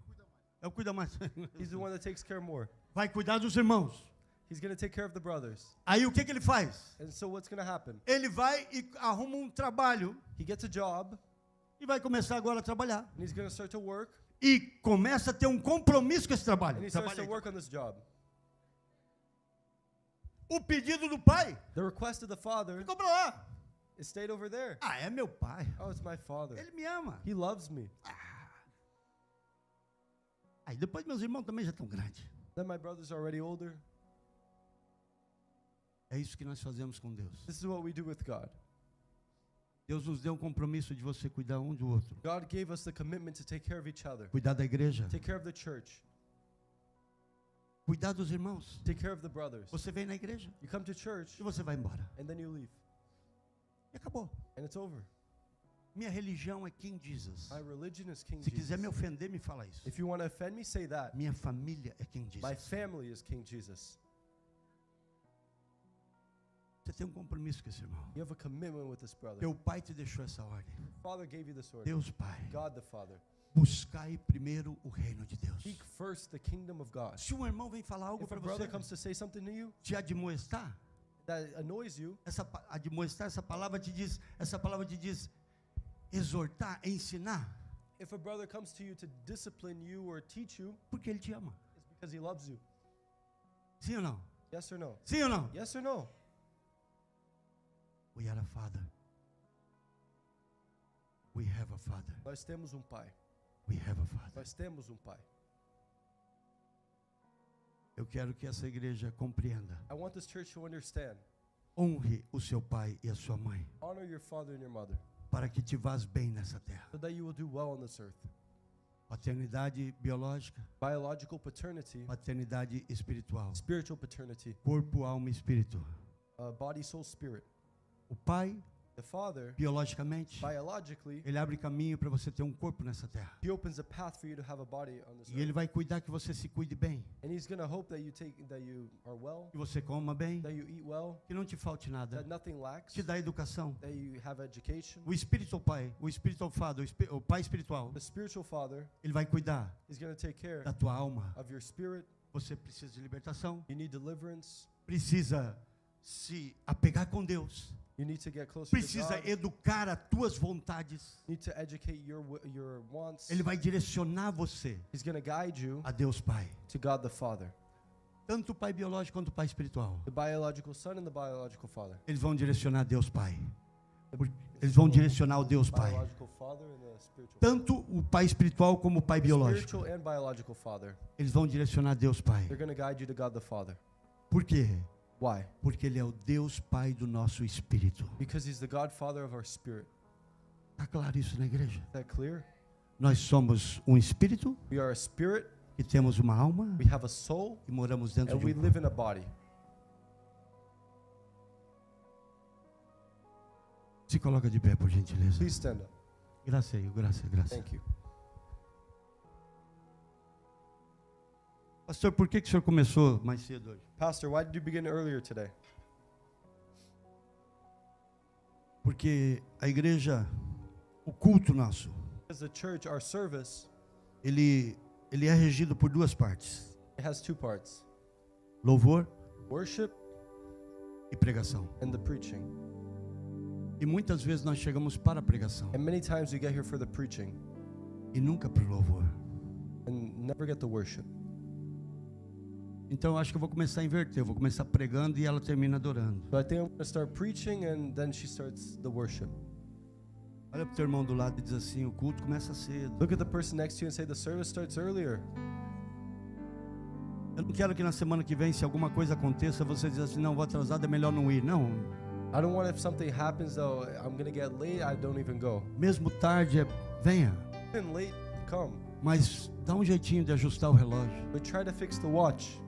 É o cuida mais. He's the one that takes care more. Vai cuidar dos irmãos. He's going to take care of the brothers. Aí o que ele faz? And so what's going to happen? Ele vai e arruma um trabalho He gets a job, e vai começar agora a trabalhar. and he's going to start to work, E começa a ter um compromisso com esse trabalho. and he starts to Trabalha aí. work on this job. O pedido do pai The request of the father ficou para lá. is stayed over there. Ah, é meu pai. Oh, it's my father. Ele me ama. He loves me. Aí depois meus irmãos também já estão grandes. Then my brother's already older. É isso que nós fazemos com Deus. This is what we do with God. Deus nos deu um compromisso de você cuidar um do outro. God gave us the commitment to take care of each other, Cuidar da igreja. take care of the church, Cuidar dos irmãos. take care of the brothers. Você vem na igreja You come to church, e você vai embora. and then you leave, E acabou. and it's over. Minha religião é King Jesus. My religion is King Se quiser me Jesus. ofender, me fala isso. If you want to offend me, say that. Minha família é King My Jesus. family is King Jesus. Você tem um compromisso com esse irmão. You have a commitment with this brother. Teu pai te deixou essa ordem. Father gave you this order. Deus Pai, God the Father. buscai primeiro o reino de Deus. Seek first the kingdom of God. Se um irmão vem falar algo If para a você, brother comes to say something to you te admoestar, that annoys you, admoestar, essa palavra te diz exortar, ensinar, if a brother comes to you to discipline you or teach you, porque ele te ama. it's because he loves you. Sim ou não? Yes or no? Sim ou não? Yes or no? We are a father. We have a father. Nós temos pai. We have a father. Nós temos pai. Eu quero que essa igreja compreenda. I want this church to understand. Honre o seu pai e a sua mãe, Honor your father and your mother, para que te vás bem nessa terra. so that you will do well on this earth. Paternidade biológica, Biological paternity, paternidade espiritual. spiritual paternity, Corpo, alma e espírito. body, soul, spirit. O pai, The father, biologicamente, biologically, ele abre caminho para você ter um corpo nessa terra. he opens a path for you to have a body on this E ele earth. vai cuidar que você se cuide bem, And he's going to hope that you are well, que você coma bem, that you eat well, que não te falte nada, that nothing lacks, te dá educação. that you have education. O espírito pai, o espírito father, o pai espiritual, The spiritual father ele vai cuidar is going to take care da tua alma. of your spirit. Você precisa de libertação, You need deliverance. precisa se apegar com Deus, You need to get closer to precisa God. educar as tuas vontades. You need to educate your wants. Ele vai direcionar você He's going to guide you a Deus Pai, to God the Father. tanto o pai biológico quanto o pai espiritual. The biological son and the biological father. Eles vão direcionar Deus Pai. Eles vão direcionar o Deus Pai. Biological father and the spiritual. Tanto o pai espiritual como o pai biológico. Spiritual and biological father. Eles vão direcionar Deus Pai. They're going to guide you to God the Father. Por quê? Why? Porque Ele é o Deus Pai do nosso espírito. Because he's the God Father of our spirit. Está claro isso na igreja? Is that clear? Nós somos um espírito, We are a spirit, que temos uma alma we have a soul, e moramos dentro and de we um live corpo. in a body. Se coloca de pé, por gentileza. Please stand up. Graça aí, graça, graça. Thank you. Pastor, por que o senhor começou mais cedo hoje? Pastor, why did you begin earlier today? Porque a igreja, o culto nosso, Because the church, our service, ele é regido por duas partes: it has two parts. louvor Worship e pregação. and the preaching. E muitas vezes nós chegamos para a pregação And many times we get here for the preaching e nunca para o louvor. and never get the worship. Então eu acho que eu vou começar a inverter. Eu vou começar pregando e ela termina adorando. So I think I'm going to start preaching and then she starts the worship. Olha para o teu irmão do lado e diz assim: o culto começa cedo. Look at the person next to you and say the service starts earlier. Eu não quero que na semana que vem, se alguma coisa aconteça, você diz assim: não, vou atrasado, é melhor não ir. Não, I don't want if something happens though, I'm going to get late, I don't even go. mesmo tarde, venha. Even late, come. Mas dá um jeitinho de ajustar o relógio. But try to fix the watch.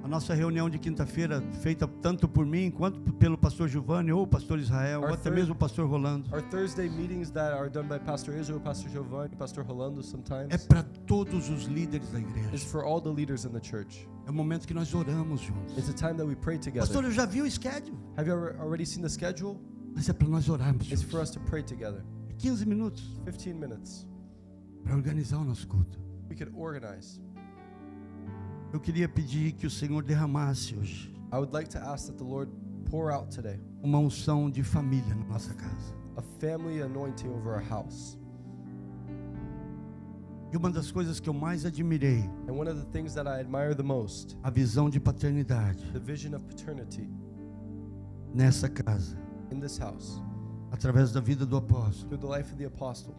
A nossa reunião de quinta-feira, feita tanto por mim quanto pelo pastor Giovanni ou o pastor Israel, ou Our até third- mesmo o pastor Rolando, Our Thursday meetings that are done by Pastor Israel, Pastor Giovanni, Pastor Rolando sometimes, é para todos os líderes da is igreja. for all the leaders in the church. É o momento que nós oramos juntos. It's a time that we pray together. Pastor, eu já vi o schedule, Have you already seen the schedule? mas é para nós orarmos It's for juntos. us to pray together. 15 minutos 15 minutes. para organizar o nosso culto. We could organize. Eu queria pedir que o Senhor derramasse hoje I would like to ask that the Lord pour out today uma unção de família na nossa casa. a family anointing over our house. E uma das coisas que eu mais admirei, And one of the things that I admire the most, a visão de paternidade the vision of paternity nessa casa, in this house, através da vida do apóstolo, through the life of the apostle.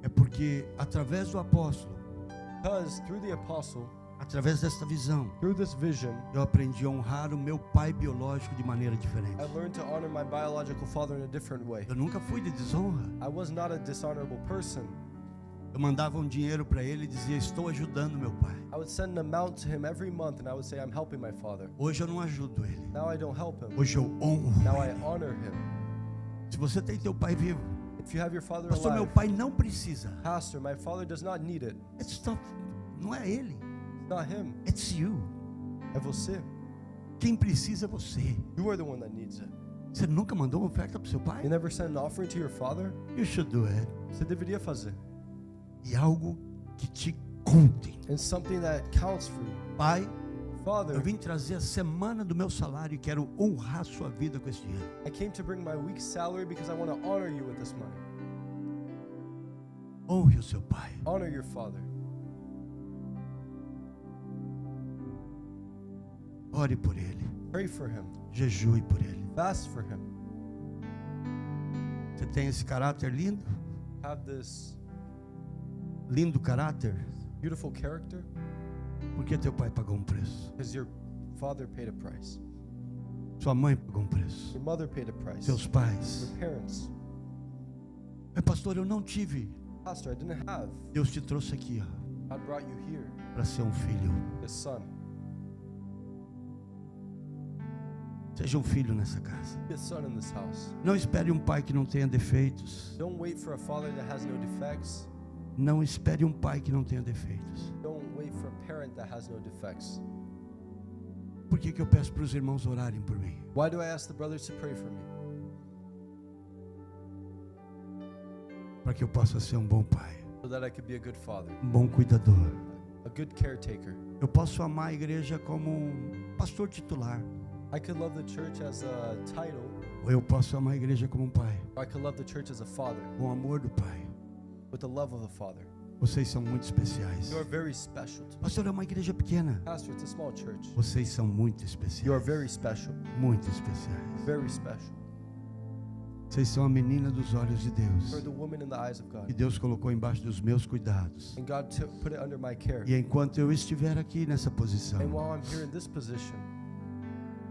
é porque através do apóstolo, Because through the apostle, através desta visão, through this vision, eu aprendi a honrar o meu pai biológico de maneira diferente. I learned to honor my biological father in a different way. Eu nunca fui de desonra. I was not a dishonorable person. Eu mandava um dinheiro para ele e dizia: estou ajudando meu pai. I would send an amount to him every month and I would say, I'm helping my father. Hoje eu não ajudo ele. Now I don't help him. Hoje eu honro. Now I honor him. Se você tem teu pai vivo, If you have your father pastor, meu alive, pai não precisa. Pastor, my father does not need it. Não é ele. It's not him. It's you. É você. Quem precisa é você. You are the one that needs it. Você nunca mandou uma oferta para o seu pai? You never sent an offering to your father? You should do it. Você deveria fazer. E algo que te conte. And something that counts for you. Pai, Father, eu vim trazer a semana do meu salário e quero honrar sua vida com esse dinheiro. I came to bring my week's salary because I want to honor you with this money. Honre o seu pai. Honor your father. Ore por ele. Pray for him. Jejue por ele. Fast for him. Você tem esse caráter lindo? Have this Lindo caráter? beautiful character Porque teu pai pagou um preço. because your father paid a price. Sua mãe pagou um preço. Your mother paid a price. Seus pais. Your parents. Mas pastor, eu não tive. Pastor, I didn't have. Deus te trouxe aqui, ó, God brought you here, para ser um filho. his son. Seja um filho nessa casa. Be a son in this house. Não espere um pai que não tenha defeitos. Don't wait for a father that has no defects. Não espere um pai que não tenha defeitos. Don't wait for a parent that has no defects. Por que eu peço para os irmãos orarem por mim? Why do I ask the brothers to pray for me? Para que eu possa ser um bom pai, So that I could be a good father, um bom cuidador. a good caretaker. Eu posso amar a igreja como um pastor titular, I could love the church as a title, ou eu posso amar a igreja como um pai, or I could love the church as a father, com o amor do pai. with the love of a father. Vocês são muito especiais. You are very special to me. Pastor, é uma igreja pequena. Pastor, it's a small church. Vocês são muito You are especiais. very special. Muito especiais. Very special. Vocês são a menina dos olhos de You Deus. are the woman in the eyes of Que God. Deus colocou embaixo dos meus cuidados. And God put it under my care. E enquanto eu estiver aqui nessa And posição, while I'm here in this position,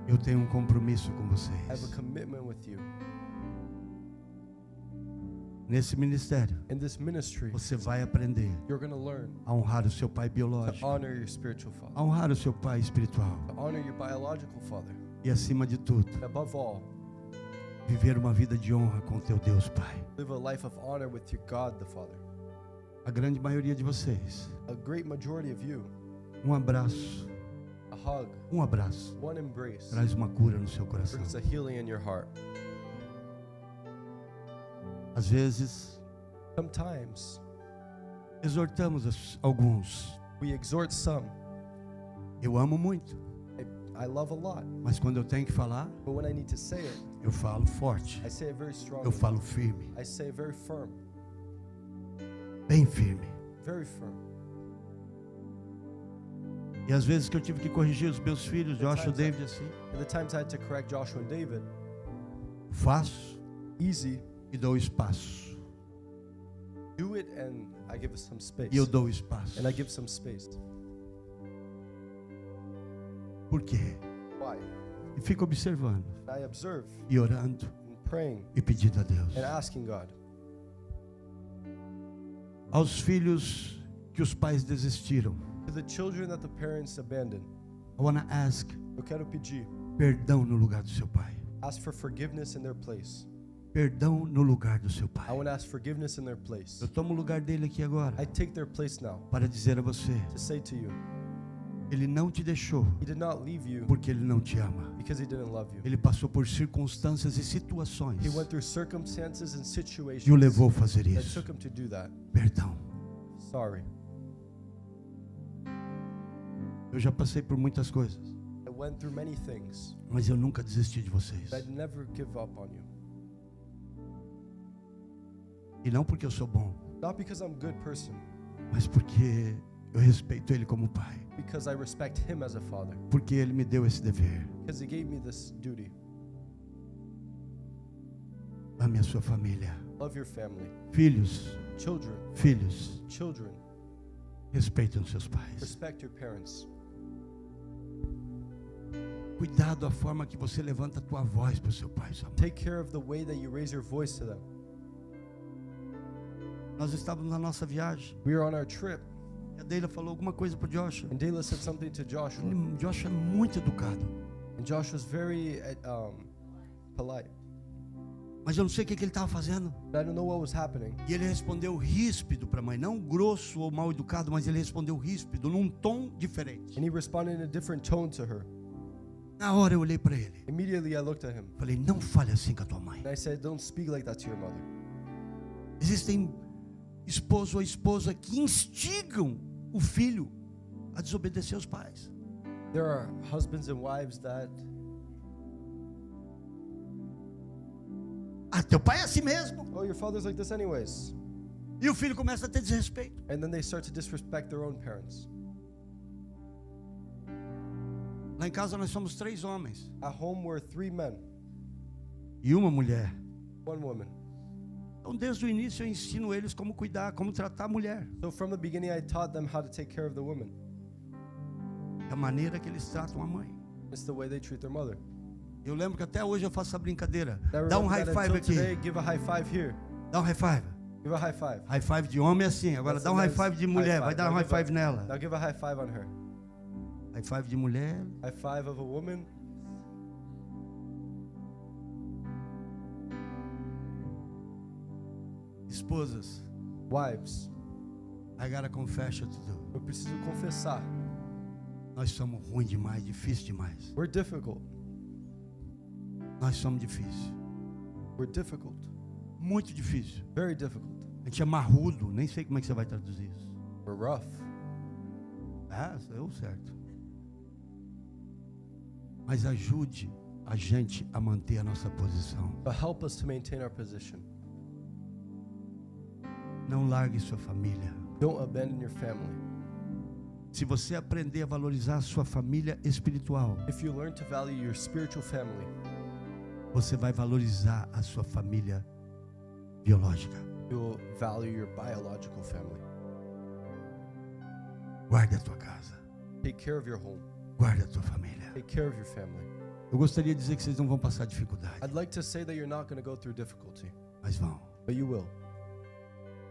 eu tenho um compromisso com I have a vocês. commitment with you. Nesse ministério, In this ministry, você vai aprender you're going to learn a honrar o seu pai to biológico, honor your spiritual a father, honrar o seu pai espiritual to honor your biological father. e, acima de tudo, And above all, viver uma vida de honra com teu Deus Pai. live a life of honor with your God the Father. A grande maioria de vocês, A great majority of you, um abraço, a hug, one embrace, traz uma cura no seu coração. brings a healing in your heart. Às vezes, Sometimes exortamos alguns. we exhort some. Eu amo muito, I love a lot, mas quando eu tenho que falar, but when I need to say it, eu falo forte, I say it very eu strongly. falo firme, I say it very firm, bem firme. very firm. E às vezes que eu tive que corrigir os meus filhos, Joshua e David, assim, And the times I had to correct Joshua and David, faço easy, e dou espaço. do it and I give it some space. E eu dou espaço. And I give some space. Por quê? Why? E fico observando, I observe e orando, and praying e pedindo a Deus. and asking God. Aos filhos que os pais desistiram, To the children that the parents abandoned, I want to ask eu quero pedir, perdão no lugar do seu pai. ask for forgiveness in their place. Perdão no lugar do seu I pai. want to ask forgiveness in their place. Eu tomo o lugar dele aqui agora I take their place now para dizer a você, to say to you, ele não te deixou He did not leave you porque ele não te ama. because He didn't love you. Ele passou por circunstâncias e situações He went through circumstances and e o situations levou a fazer that isso. took Him to do that. Perdão. Sorry. Eu já passei por muitas coisas, I went through many things, mas eu nunca desisti de vocês. but I'd never give up on you. E não porque eu sou bom, Not because I'm a good person, mas porque eu respeito ele como pai. because I respect Him as a father, Porque ele me deu esse dever. because He gave me this duty. Ame a sua família. Love your family. Filhos, Children, filhos, respeitem os seus pais. respect your parents. Cuidado a forma que você levanta a tua voz para o seu pai e sua mãe. Take care of the way that you raise your voice to them. Nós estávamos na nossa viagem. We were on our trip, E a Deila falou alguma coisa para o Joshua. and Dayla said something to Joshua, Joshua é muito educado. and Joshua was very polite. Mas eu não sei o que ele estava fazendo. But I don't know what was happening. E ele respondeu ríspido para a mãe. Não grosso ou mal educado, mas ele respondeu ríspido, num tom diferente. And he responded in a different tone to her. Na hora eu olhei para ele. Immediately I looked at him Falei, não fale assim com a tua mãe. and I said, don't speak like that to your mother. Existem esposo ou esposa que instigam o filho a desobedecer aos pais. There are husbands and wives that, Ah, teu pai é assim mesmo. oh, your father's like this anyways. E o filho começa a ter desrespeito. And then they start to disrespect their own parents. Lá em casa nós somos 3 homens At home we're 3 men, e uma mulher. 1 woman. Então desde o início eu ensino eles como cuidar, como tratar a mulher. So from the beginning I taught them how to take care of the woman. Da maneira que eles tratam a mãe. It's the way they treat their mother. Eu lembro que até hoje eu faço essa brincadeira. I Dá um remember high that five until today, aqui. give a high five here. Dá um high five. Give a high five. High five de homem é assim. Agora That's dá um a high nice five de high mulher. five. Vai dar um Now high give a- five nela. Now give a high five on her. High five de mulher. High five of a woman. Esposas. Wives. I gotta confess it to do. Eu preciso confessar. Nós somos ruins demais, difícil demais. We're difficult. Nós somos difíceis. We're difficult. Muito difícil. Very difficult. A gente é marrudo. Nem sei como é que você vai traduzir isso. We're rough. Ah, deu certo. Mas ajude a gente a manter a nossa posição. But help us to maintain our position. Não largue sua família. Don't abandon your family. Se você aprender a valorizar a sua família espiritual, If you learn to value your spiritual family, você vai valorizar a sua família biológica. you'll value your biological family. Guarde a tua casa. Take care of your home. Guarde a tua família. Take care of your family. Eu gostaria de dizer que vocês não vão passar dificuldade, I'd like to say that you're not going to go through difficulty, mas vão. but you will.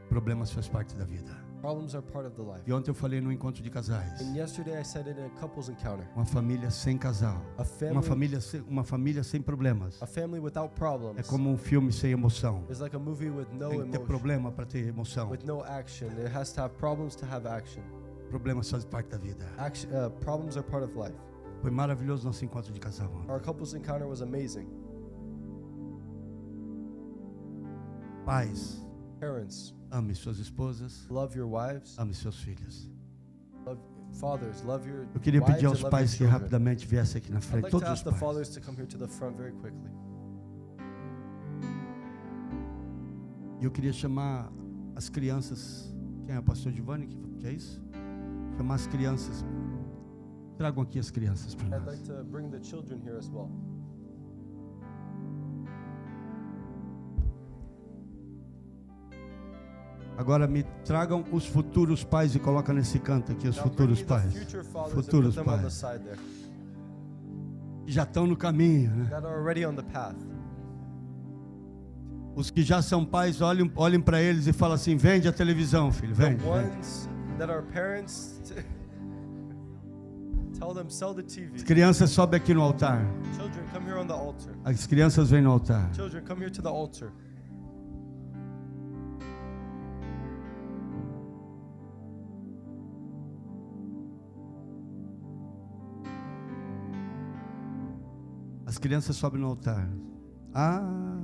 Problemas faz parte da vida. Problems are part of the life. E ontem eu falei no encontro de casais. And yesterday I said it in a couples encounter. Uma família sem casal. A Uma family, família sem problemas. a family without problems É como um filme sem emoção. is like a movie with no Tem que ter emotion, problema para ter emoção. with no action. It has to have problems to have action. Problemas fazem parte da vida. Action, problems are part of life. Foi maravilhoso nosso encontro de casal ontem. Our couples encounter was amazing. Pais, Parents, ame suas esposas, love your wives. ame seus filhos. Love, fathers, love your Eu queria wives pedir aos and love pais your que children. rapidamente viessem aqui na I'd frente, like to todos os ask the pais. fathers to come here to the front very quickly. E eu queria chamar as crianças. Quem é o pastor Giovanni? Que é isso? Chamar as crianças. Tragam aqui as crianças para I'd nós. like to bring the children here as well. Agora me tragam os futuros pais e coloca nesse canto aqui os Now bring futuros me the pais. future fathers Futuros and put them on the pais. side there. Já estão no caminho, né? That are already on the path. Os que já são pais, olhem para eles e falam assim: vende a televisão, filho, The vende. vende. ones that are parents, tell them sell the As TV. crianças sobem aqui no altar. Children, come here on the altar. As crianças vêm no altar. Children, come here to the altar. As crianças sobem no altar. Ah.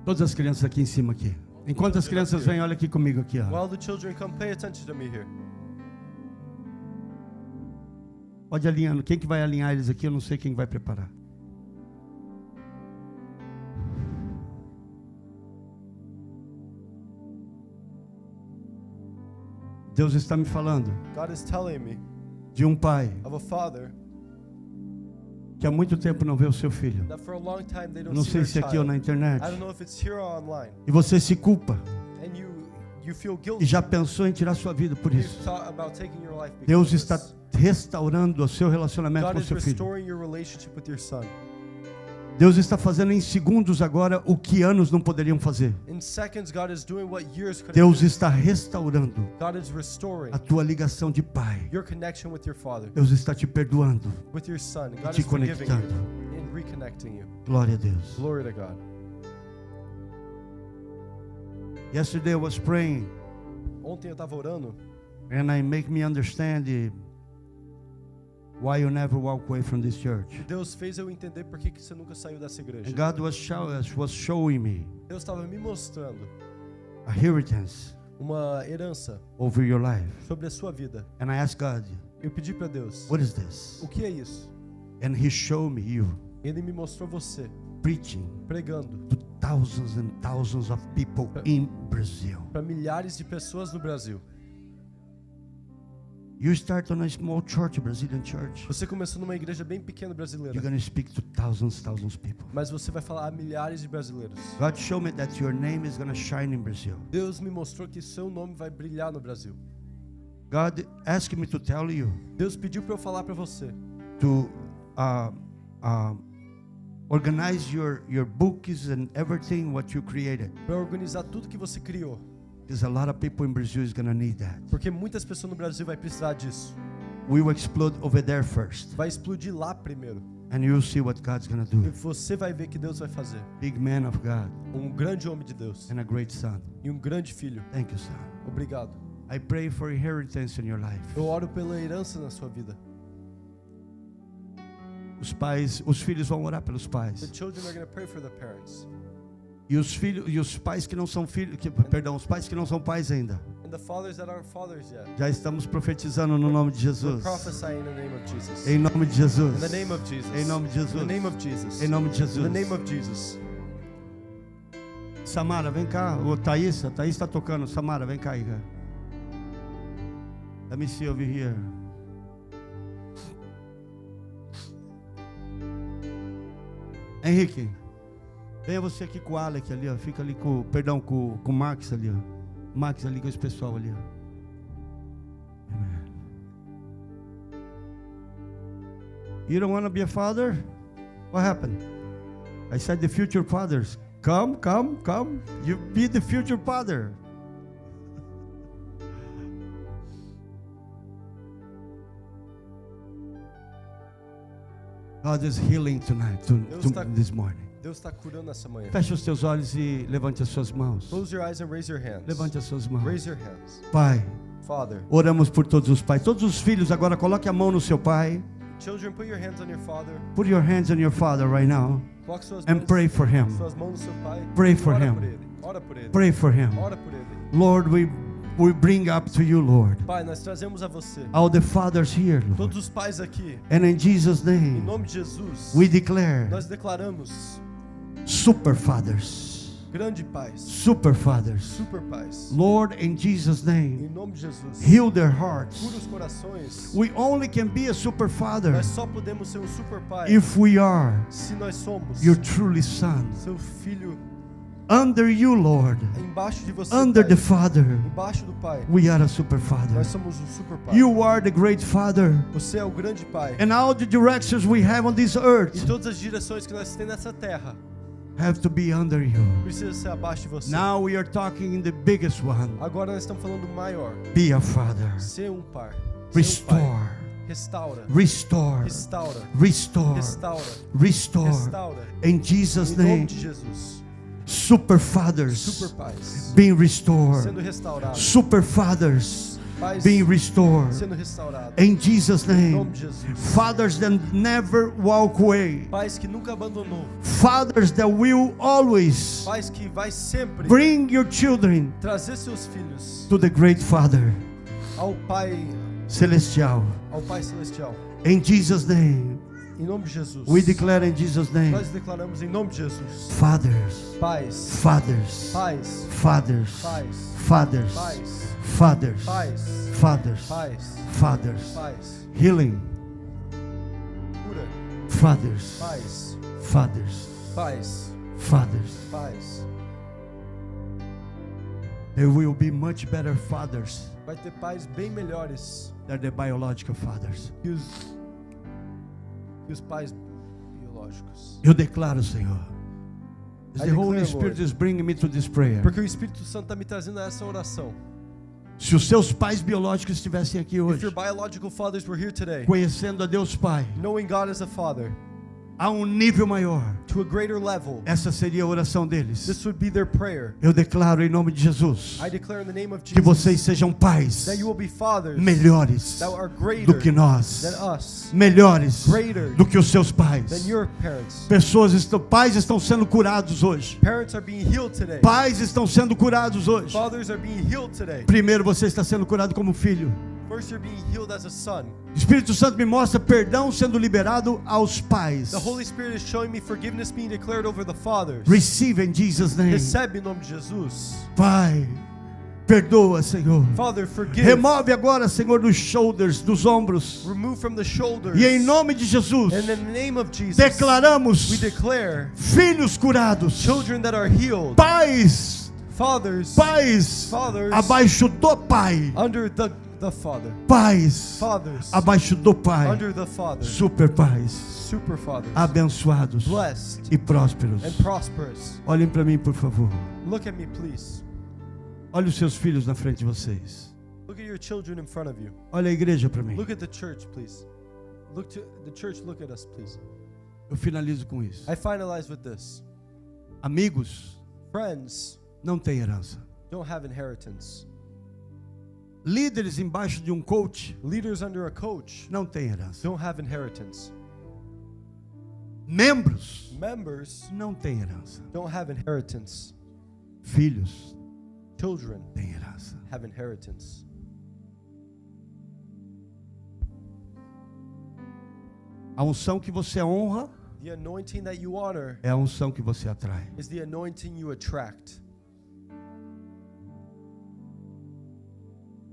Todas as crianças aqui em cima aqui. Enquanto as crianças vêm, olha aqui comigo aqui, ó. While the children come, pay attention to me here. Pode alinhando. Quem que vai alinhar eles aqui? Eu não sei quem vai preparar. Deus está me falando God is telling me de um pai of a father que há muito tempo não vê o seu filho. that for a long time they Eu don't não see sei their se aqui ou child. na internet. I don't know if it's here or online. E você se culpa And you feel e guilty. já pensou em tirar sua vida por You've isso. thought about taking your life because Deus of está this. restaurando o seu relacionamento God com o is seu filho. restoring your relationship with your son. Deus está fazendo em segundos agora o que anos não poderiam fazer. In seconds, God is doing what years couldn't Deus do. está restaurando God is restoring a tua ligação de pai. your connection with your father, Deus está te perdoando. with your son. God te is forgiving conectando. you and reconnecting you. Glória a Deus. Glory to God. Yesterday I was praying Ontem eu estava orando and I make me understand why you never walk away from this church. Deus fez eu entender por que você nunca saiu dessa igreja. And God was showing me Deus estava me mostrando a inheritance uma herança over your life. sobre a sua vida. And I asked God, Eu pedi para Deus, what is this? o que é isso? And He showed me you Ele me mostrou você preaching pregando to thousands and thousands of people in Brazil. para milhares de pessoas no Brasil. You start on a small church, a Brazilian church. Você começou numa igreja bem pequena brasileira, You're going to speak to thousands of people. mas você vai falar a milhares de brasileiros. God showed me that your name is going to shine in Brazil. Deus me mostrou que seu nome vai brilhar no Brasil. God asked me to tell you Deus pediu para eu falar para você to organize your books and everything what you created. para organizar tudo que você criou, Because a lot of people in Brazil is going to need that. porque muitas pessoas no Brasil vai precisar disso. We will explode over there first, Vai explodir lá primeiro and you'll see what God's going to e do. você vai ver que Deus vai fazer. Big man of God Um grande homem de Deus and a great son. e um grande filho. Thank you, son. Obrigado. I pray for inheritance in your life. Eu oro pela herança na sua vida. Os filhos vão orar pelos The pais. children are going to pray for the parents. E os pais que não são filhos, os pais que não são pais ainda. And the fathers that aren't fathers yet. Já estamos profetizando no nome de We're Jesus. prophesying in the name of Jesus. Em nome de Jesus. In the name of Jesus. Em nome de In Jesus. the name of Jesus. Em nome de In the name Jesus. of Jesus. Samara, vem cá. O Thaís está tocando. Samara, vem cá aí, cara. Let me see over here. Henrique, venha você aqui com o Alec ali, ó. Fica ali com o Max ali, ó. Max ali com esse pessoal ali, ó. Amen. You don't want to be a father? What happened? I said the future fathers. Come. You be the future father. God is healing tonight, this morning. Deus está curando essa manhã. Feche os teus olhos e levante as suas mãos. Close your eyes and raise your hands. Levante as suas mãos. Raise your hands. Pai, Father, oramos por todos os pais. Todos os filhos, agora coloque a mão no seu pai. children, put your hands on your father. Put your hands on your father right now. Coloque suas And mãos, pray for him. suas mãos no seu pai. Pray E for ora him. por ele. Ora por ele. Pray for him. Ora por ele. Lord, we bring up to you, Lord, Pai, nós trazemos a você all the fathers here, Lord. todos os pais aqui. And in Jesus' Em name, nome de Jesus, we declare nós declaramos super fathers. grande pais, Super fathers. super pais. Lord, in Jesus' Em name, nome de Jesus, heal their hearts. cura os corações. We only can be a super father Nós só podemos ser um super pai if we are se nós somos your truly son. seu filho Under you, Lord, embaixo de você, under pai. the Father, Embaixo do pai. we are a super father. Nós somos um super pai. You are the great Father. Você é o grande pai. And all the directions we have on this E earth todas as direções que nós temos nessa terra have to be under you. precisa ser abaixo de você. Now we are talking in the biggest one. Agora nós estamos falando do maior. Be a father. Ser um pai. Ser um pai. Restore. Restaura. Restore. Restaura. Restore. Restaura. Restore. Restaura. In Jesus' Em nome name, de Jesus. super fathers Super pais. being restored. Sendo restaurados. Super fathers Pais being restored. sendo restaurados. In Jesus' Em name. nome de Jesus. Fathers that never walk away. Pais que nunca abandonou. Fathers that will always Pais que vai sempre bring your children trazer seus filhos to the great Father ao Pai Celestial. Celestial. In Jesus' name, Em nome de Jesus. we declare in Jesus' name, Nós declaramos em nome de Jesus. fathers, Pais. fathers, Pais. fathers, Pais. fathers, Pais. fathers, Pais. fathers, Pais. fathers, Pais. healing, Cura. fathers, Pais. fathers, Pais. fathers. Pais. There will be much better fathers Vai ter pais bem melhores than the biological fathers. que os pais biológicos. Eu declaro, Senhor. As I the Holy declare, Spirit Lord. is bringing me to this prayer. Porque o Espírito Santo está me trazendo a essa oração. Se os seus pais biológicos estivessem aqui If hoje, your biological fathers were here today, conhecendo a Deus Pai, knowing God as a father, a um nível maior. to a greater level. Essa seria a oração deles. This would be their prayer. Eu declaro em nome de Jesus I declare in the name of que vocês Jesus sejam pais that you will be fathers melhores that are do greater que nós, than us, melhores greater do que os seus than pais. your parents. Pais estão sendo curados hoje. Parents are being healed today. Pais estão sendo curados hoje. Fathers are being healed today. Primeiro você está sendo curado como filho. First, you're being healed as a son. O Espírito Santo me mostra perdão sendo liberado aos pais. The Holy Spirit is showing me forgiveness being declared over the fathers. Receive in Jesus' name. Recebe em nome de Jesus. Pai, perdoa, Senhor. Father, forgive. Remove agora, Senhor, dos shoulders, dos ombros. Remove from the shoulders. E em nome de Jesus, And in the name of Jesus, declaramos we declare filhos curados. children that are healed. Pais, Fathers pais, abaixo do Pai. under the Father. Pais, Fathers abaixo do Pai. under the Father. Super pais, Super fathers. abençoados Blessed e prósperos. and prosperous. Olhem para mim, por favor. Look at me, please. Olhe os seus filhos na frente de vocês. Look at your children in front of you. Olha a igreja para mim. Look at the church, please. Look to the church, look at us, please. Eu finalizo com isso. I finalize with this. Amigos Friends não têm herança. don't have inheritance. Líderes embaixo de um coach Leaders under a coach não têm herança. don't have inheritance. Membros Members não têm herança. don't have inheritance. Filhos Children têm herança. have inheritance. A unção que você honra The anointing that you honor é a unção que você atrai. is the anointing you attract.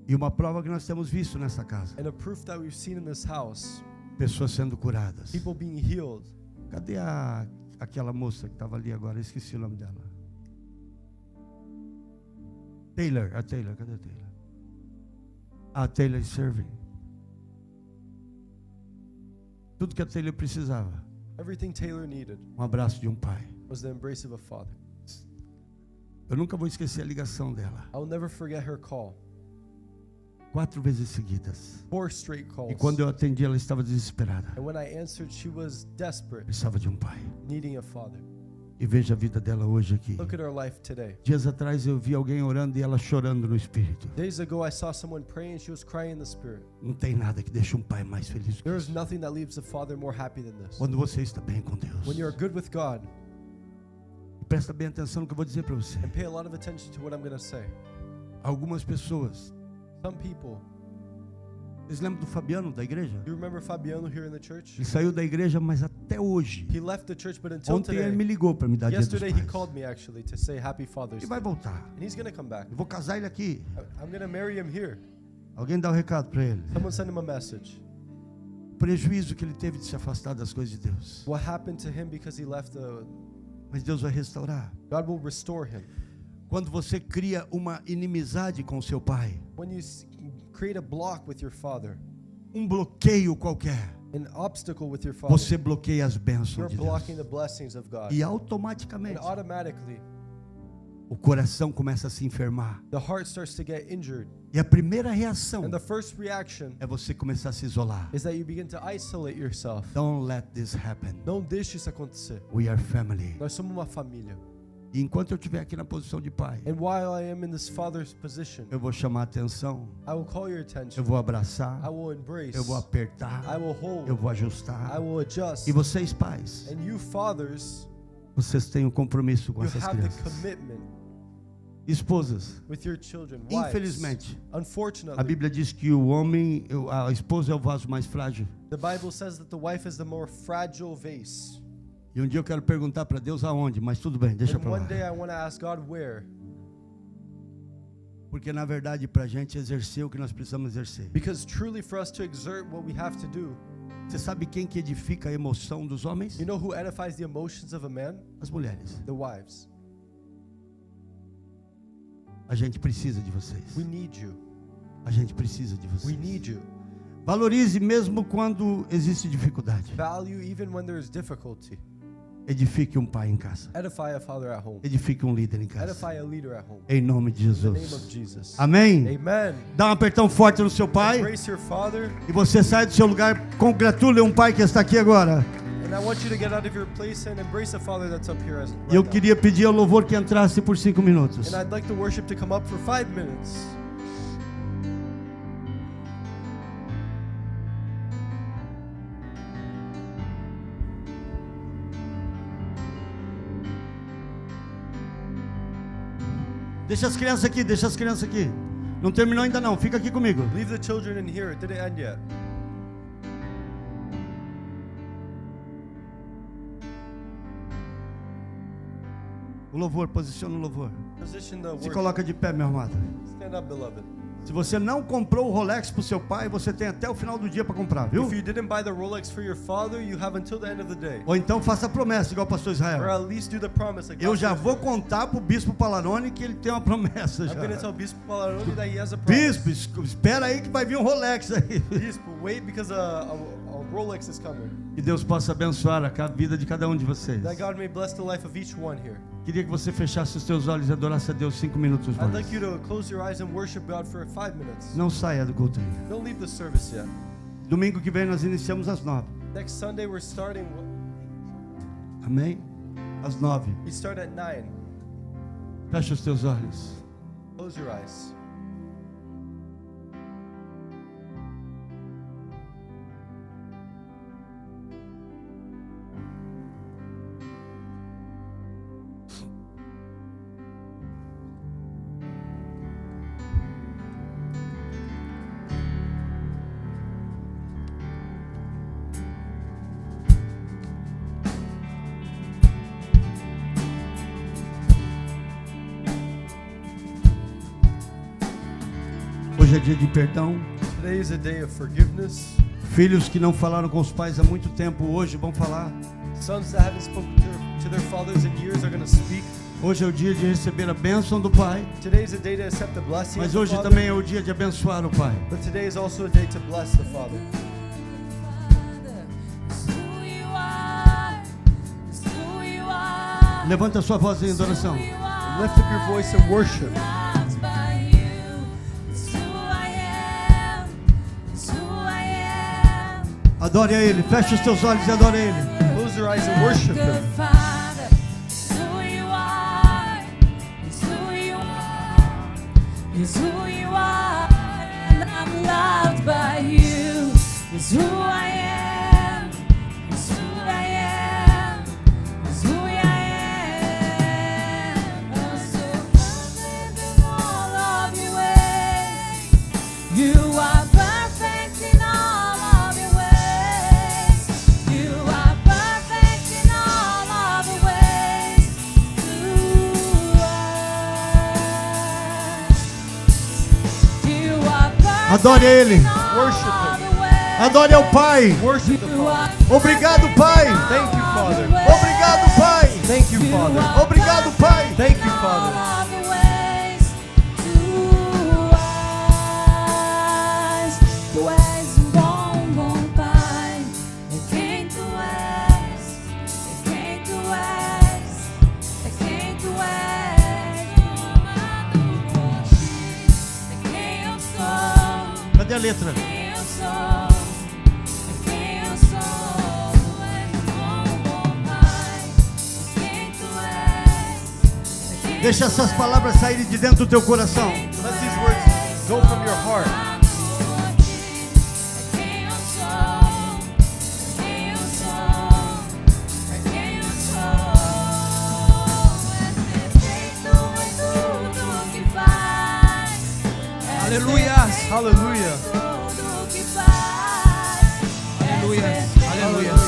E uma prova que nós temos visto nessa casa: And a proof that we've seen in this house, pessoas sendo curadas. people being healed. Cadê aquela moça que estava ali agora? Eu esqueci o nome dela. Taylor, cadê a Taylor? A Taylor is serving. Tudo que a Taylor precisava, Everything Taylor needed um abraço de um pai. was the embrace of a father. Eu nunca vou esquecer a ligação dela. I will never forget her call. 4 vezes seguidas. 4 straight calls. E quando eu atendi, ela estava desesperada. And when I answered, she was desperate, Precisava de um pai. needing a father. E veja a vida dela hoje aqui. Look at her life today. Dias atrás eu vi alguém orando e ela chorando no espírito. Days ago, I saw someone praying and she was crying in the spirit. Não tem nada que deixe um pai mais feliz que There is isso. nothing that leaves a father more happy than this. Quando você está bem com Deus. When you're good with God, Presta bem atenção no que eu vou dizer para você. and pay a lot of attention to what I'm going to say. Algumas pessoas. Some people, Vocês lembram do Fabiano da igreja? you remember Fabiano here in the church? Ele saiu da igreja, mas até hoje. He left the church, but until Ontem ele today, me ligou para me dar dia dos yesterday he pais. called me actually to say Happy Father's E Day. vai voltar. And he's going to come back. Eu vou casar ele aqui. I'm going to marry him here. Alguém dá o recado para ele. Someone send him a message. O prejuízo que ele teve de se afastar das coisas de Deus. What happened to him because he left Mas Deus vai restaurar. God will restore him. Quando você cria uma inimizade com seu pai, When you create a block with your father, um bloqueio qualquer, an obstacle with your father, você bloqueia as bênçãos you're de Deus. blocking the blessings of God. E And automaticamente automatically, o coração começa a se enfermar. the heart starts to get injured. E a primeira reação And the first reaction é você começar a se isolar. is that you begin to isolate yourself. Don't let this happen. Não deixe isso acontecer. We are family. Nós somos uma família. E enquanto eu estiver aqui na posição de pai, And while I am in this father's position, eu vou chamar a atenção, I will call your eu attention. vou abraçar, I will embrace. eu vou apertar, I will hold. eu vou ajustar. I will adjust. E vocês pais, And you fathers, vocês têm um compromisso com you essas have the crianças. commitment Esposas, with your children. Wives, infelizmente, a unfortunately, Bíblia diz que o homem, a esposa é o vaso mais frágil. the Bible says that the wife is the more fragile vase. E um dia eu quero perguntar para Deus aonde, mas tudo bem, deixa And para lá. one day I want to ask God where. Porque na verdade para a gente exercer o que nós precisamos exercer. Because truly for us to exert what we have to do, Você sabe quem que edifica a emoção dos homens? you know who edifies the emotions of a man? As mulheres. The wives. A gente precisa de vocês. We need you. A gente precisa de We vocês. need you. Valorize mesmo quando existe dificuldade. Value even when there is difficulty. Edifique um pai em casa. Edify a father at home. Edifique um líder em casa. Edify a leader at home. Em nome de In the name of Jesus. Jesus. Amém? Amen. Dá um apertão forte no seu pai. Embrace your father. E você sai do seu lugar. Congratule um pai que está aqui agora. And And I want you to get out of your place and embrace the Father that's up here. E eu queria pedir ao louvor que entrasse por 5 minutos. And I'd like the worship to come up for 5 minutes. Deixa as crianças aqui, deixa as crianças aqui. Não terminou ainda não, fica aqui comigo. Leave the children in here. It didn't end yet. O louvor, posiciona o louvor. Position the Se worship. coloca de pé, meu amado. Stand up, beloved. Se você não comprou o Rolex para o seu pai, você tem até o final do dia para comprar, viu? If you didn't buy the Rolex for your father, you have until the end of the day. Ou então faça a promessa, igual o pastor Or Israel. at least do the promise. Like Eu God já said. vou contar para o bispo Palarone que ele tem uma promessa I'm going to já. tell Bispo Palaroni that he has a promise. Bispo, espera aí que vai vir um Rolex aí. Bispo, wait because a Rolex is coming. Que Deus possa abençoar a vida de cada um de vocês. That God may bless the life of each one here. Queria que você fechasse os teus olhos e adorasse a Deus 5 minutos I'd mais. like you to close your eyes and worship God for 5 minutes. Não saia do culto ainda. Don't leave the service yet. Domingo que vem nós iniciamos às 9. Next Sunday we're starting. Amém? Às 9. We start at 9. Fecha os teus olhos. Close your eyes. Hoje é dia de perdão. Today is a day of forgiveness. Filhos que não falaram com os pais há muito tempo, hoje vão falar. Sons that haven't spoken to their fathers in years are going to speak. Hoje é o dia de receber a bênção do Pai. Today is a day to accept the blessing Mas of the hoje Father. também é o dia de abençoar o Pai. But today is also a day to bless the Father. Levanta a sua voz em adoração. Lift up your voice and worship. Adore a Ele. Feche os teus olhos e adore a Ele. Close your eyes and worship Him. Is who you are, and I'm loved by you. Is who I am. Is who I am. Is who I am. I'm so perfect in all of your ways. You are perfect in all of your ways. You are perfect in all of your ways. You are perfect. Adore a Ele. Worship Him. Adore ao Pai. Worship the Father. Obrigado, Pai. Thank you, Father. Obrigado, Pai. Thank you, Father. Obrigado, Pai. Thank you, Father. Tu és um bom Pai. É quem tu és. É quem tu és. É quem tu és. Amado por ti. É quem eu sou. Cadê a letra? Quem eu sou. É quem eu sou. Tu és um bom Pai. É quem tu és. É quem Deixa essas palavras saírem de dentro do teu coração. Let these words go from your heart. Aleluias. Hallelujah. Aleluias. Aleluias.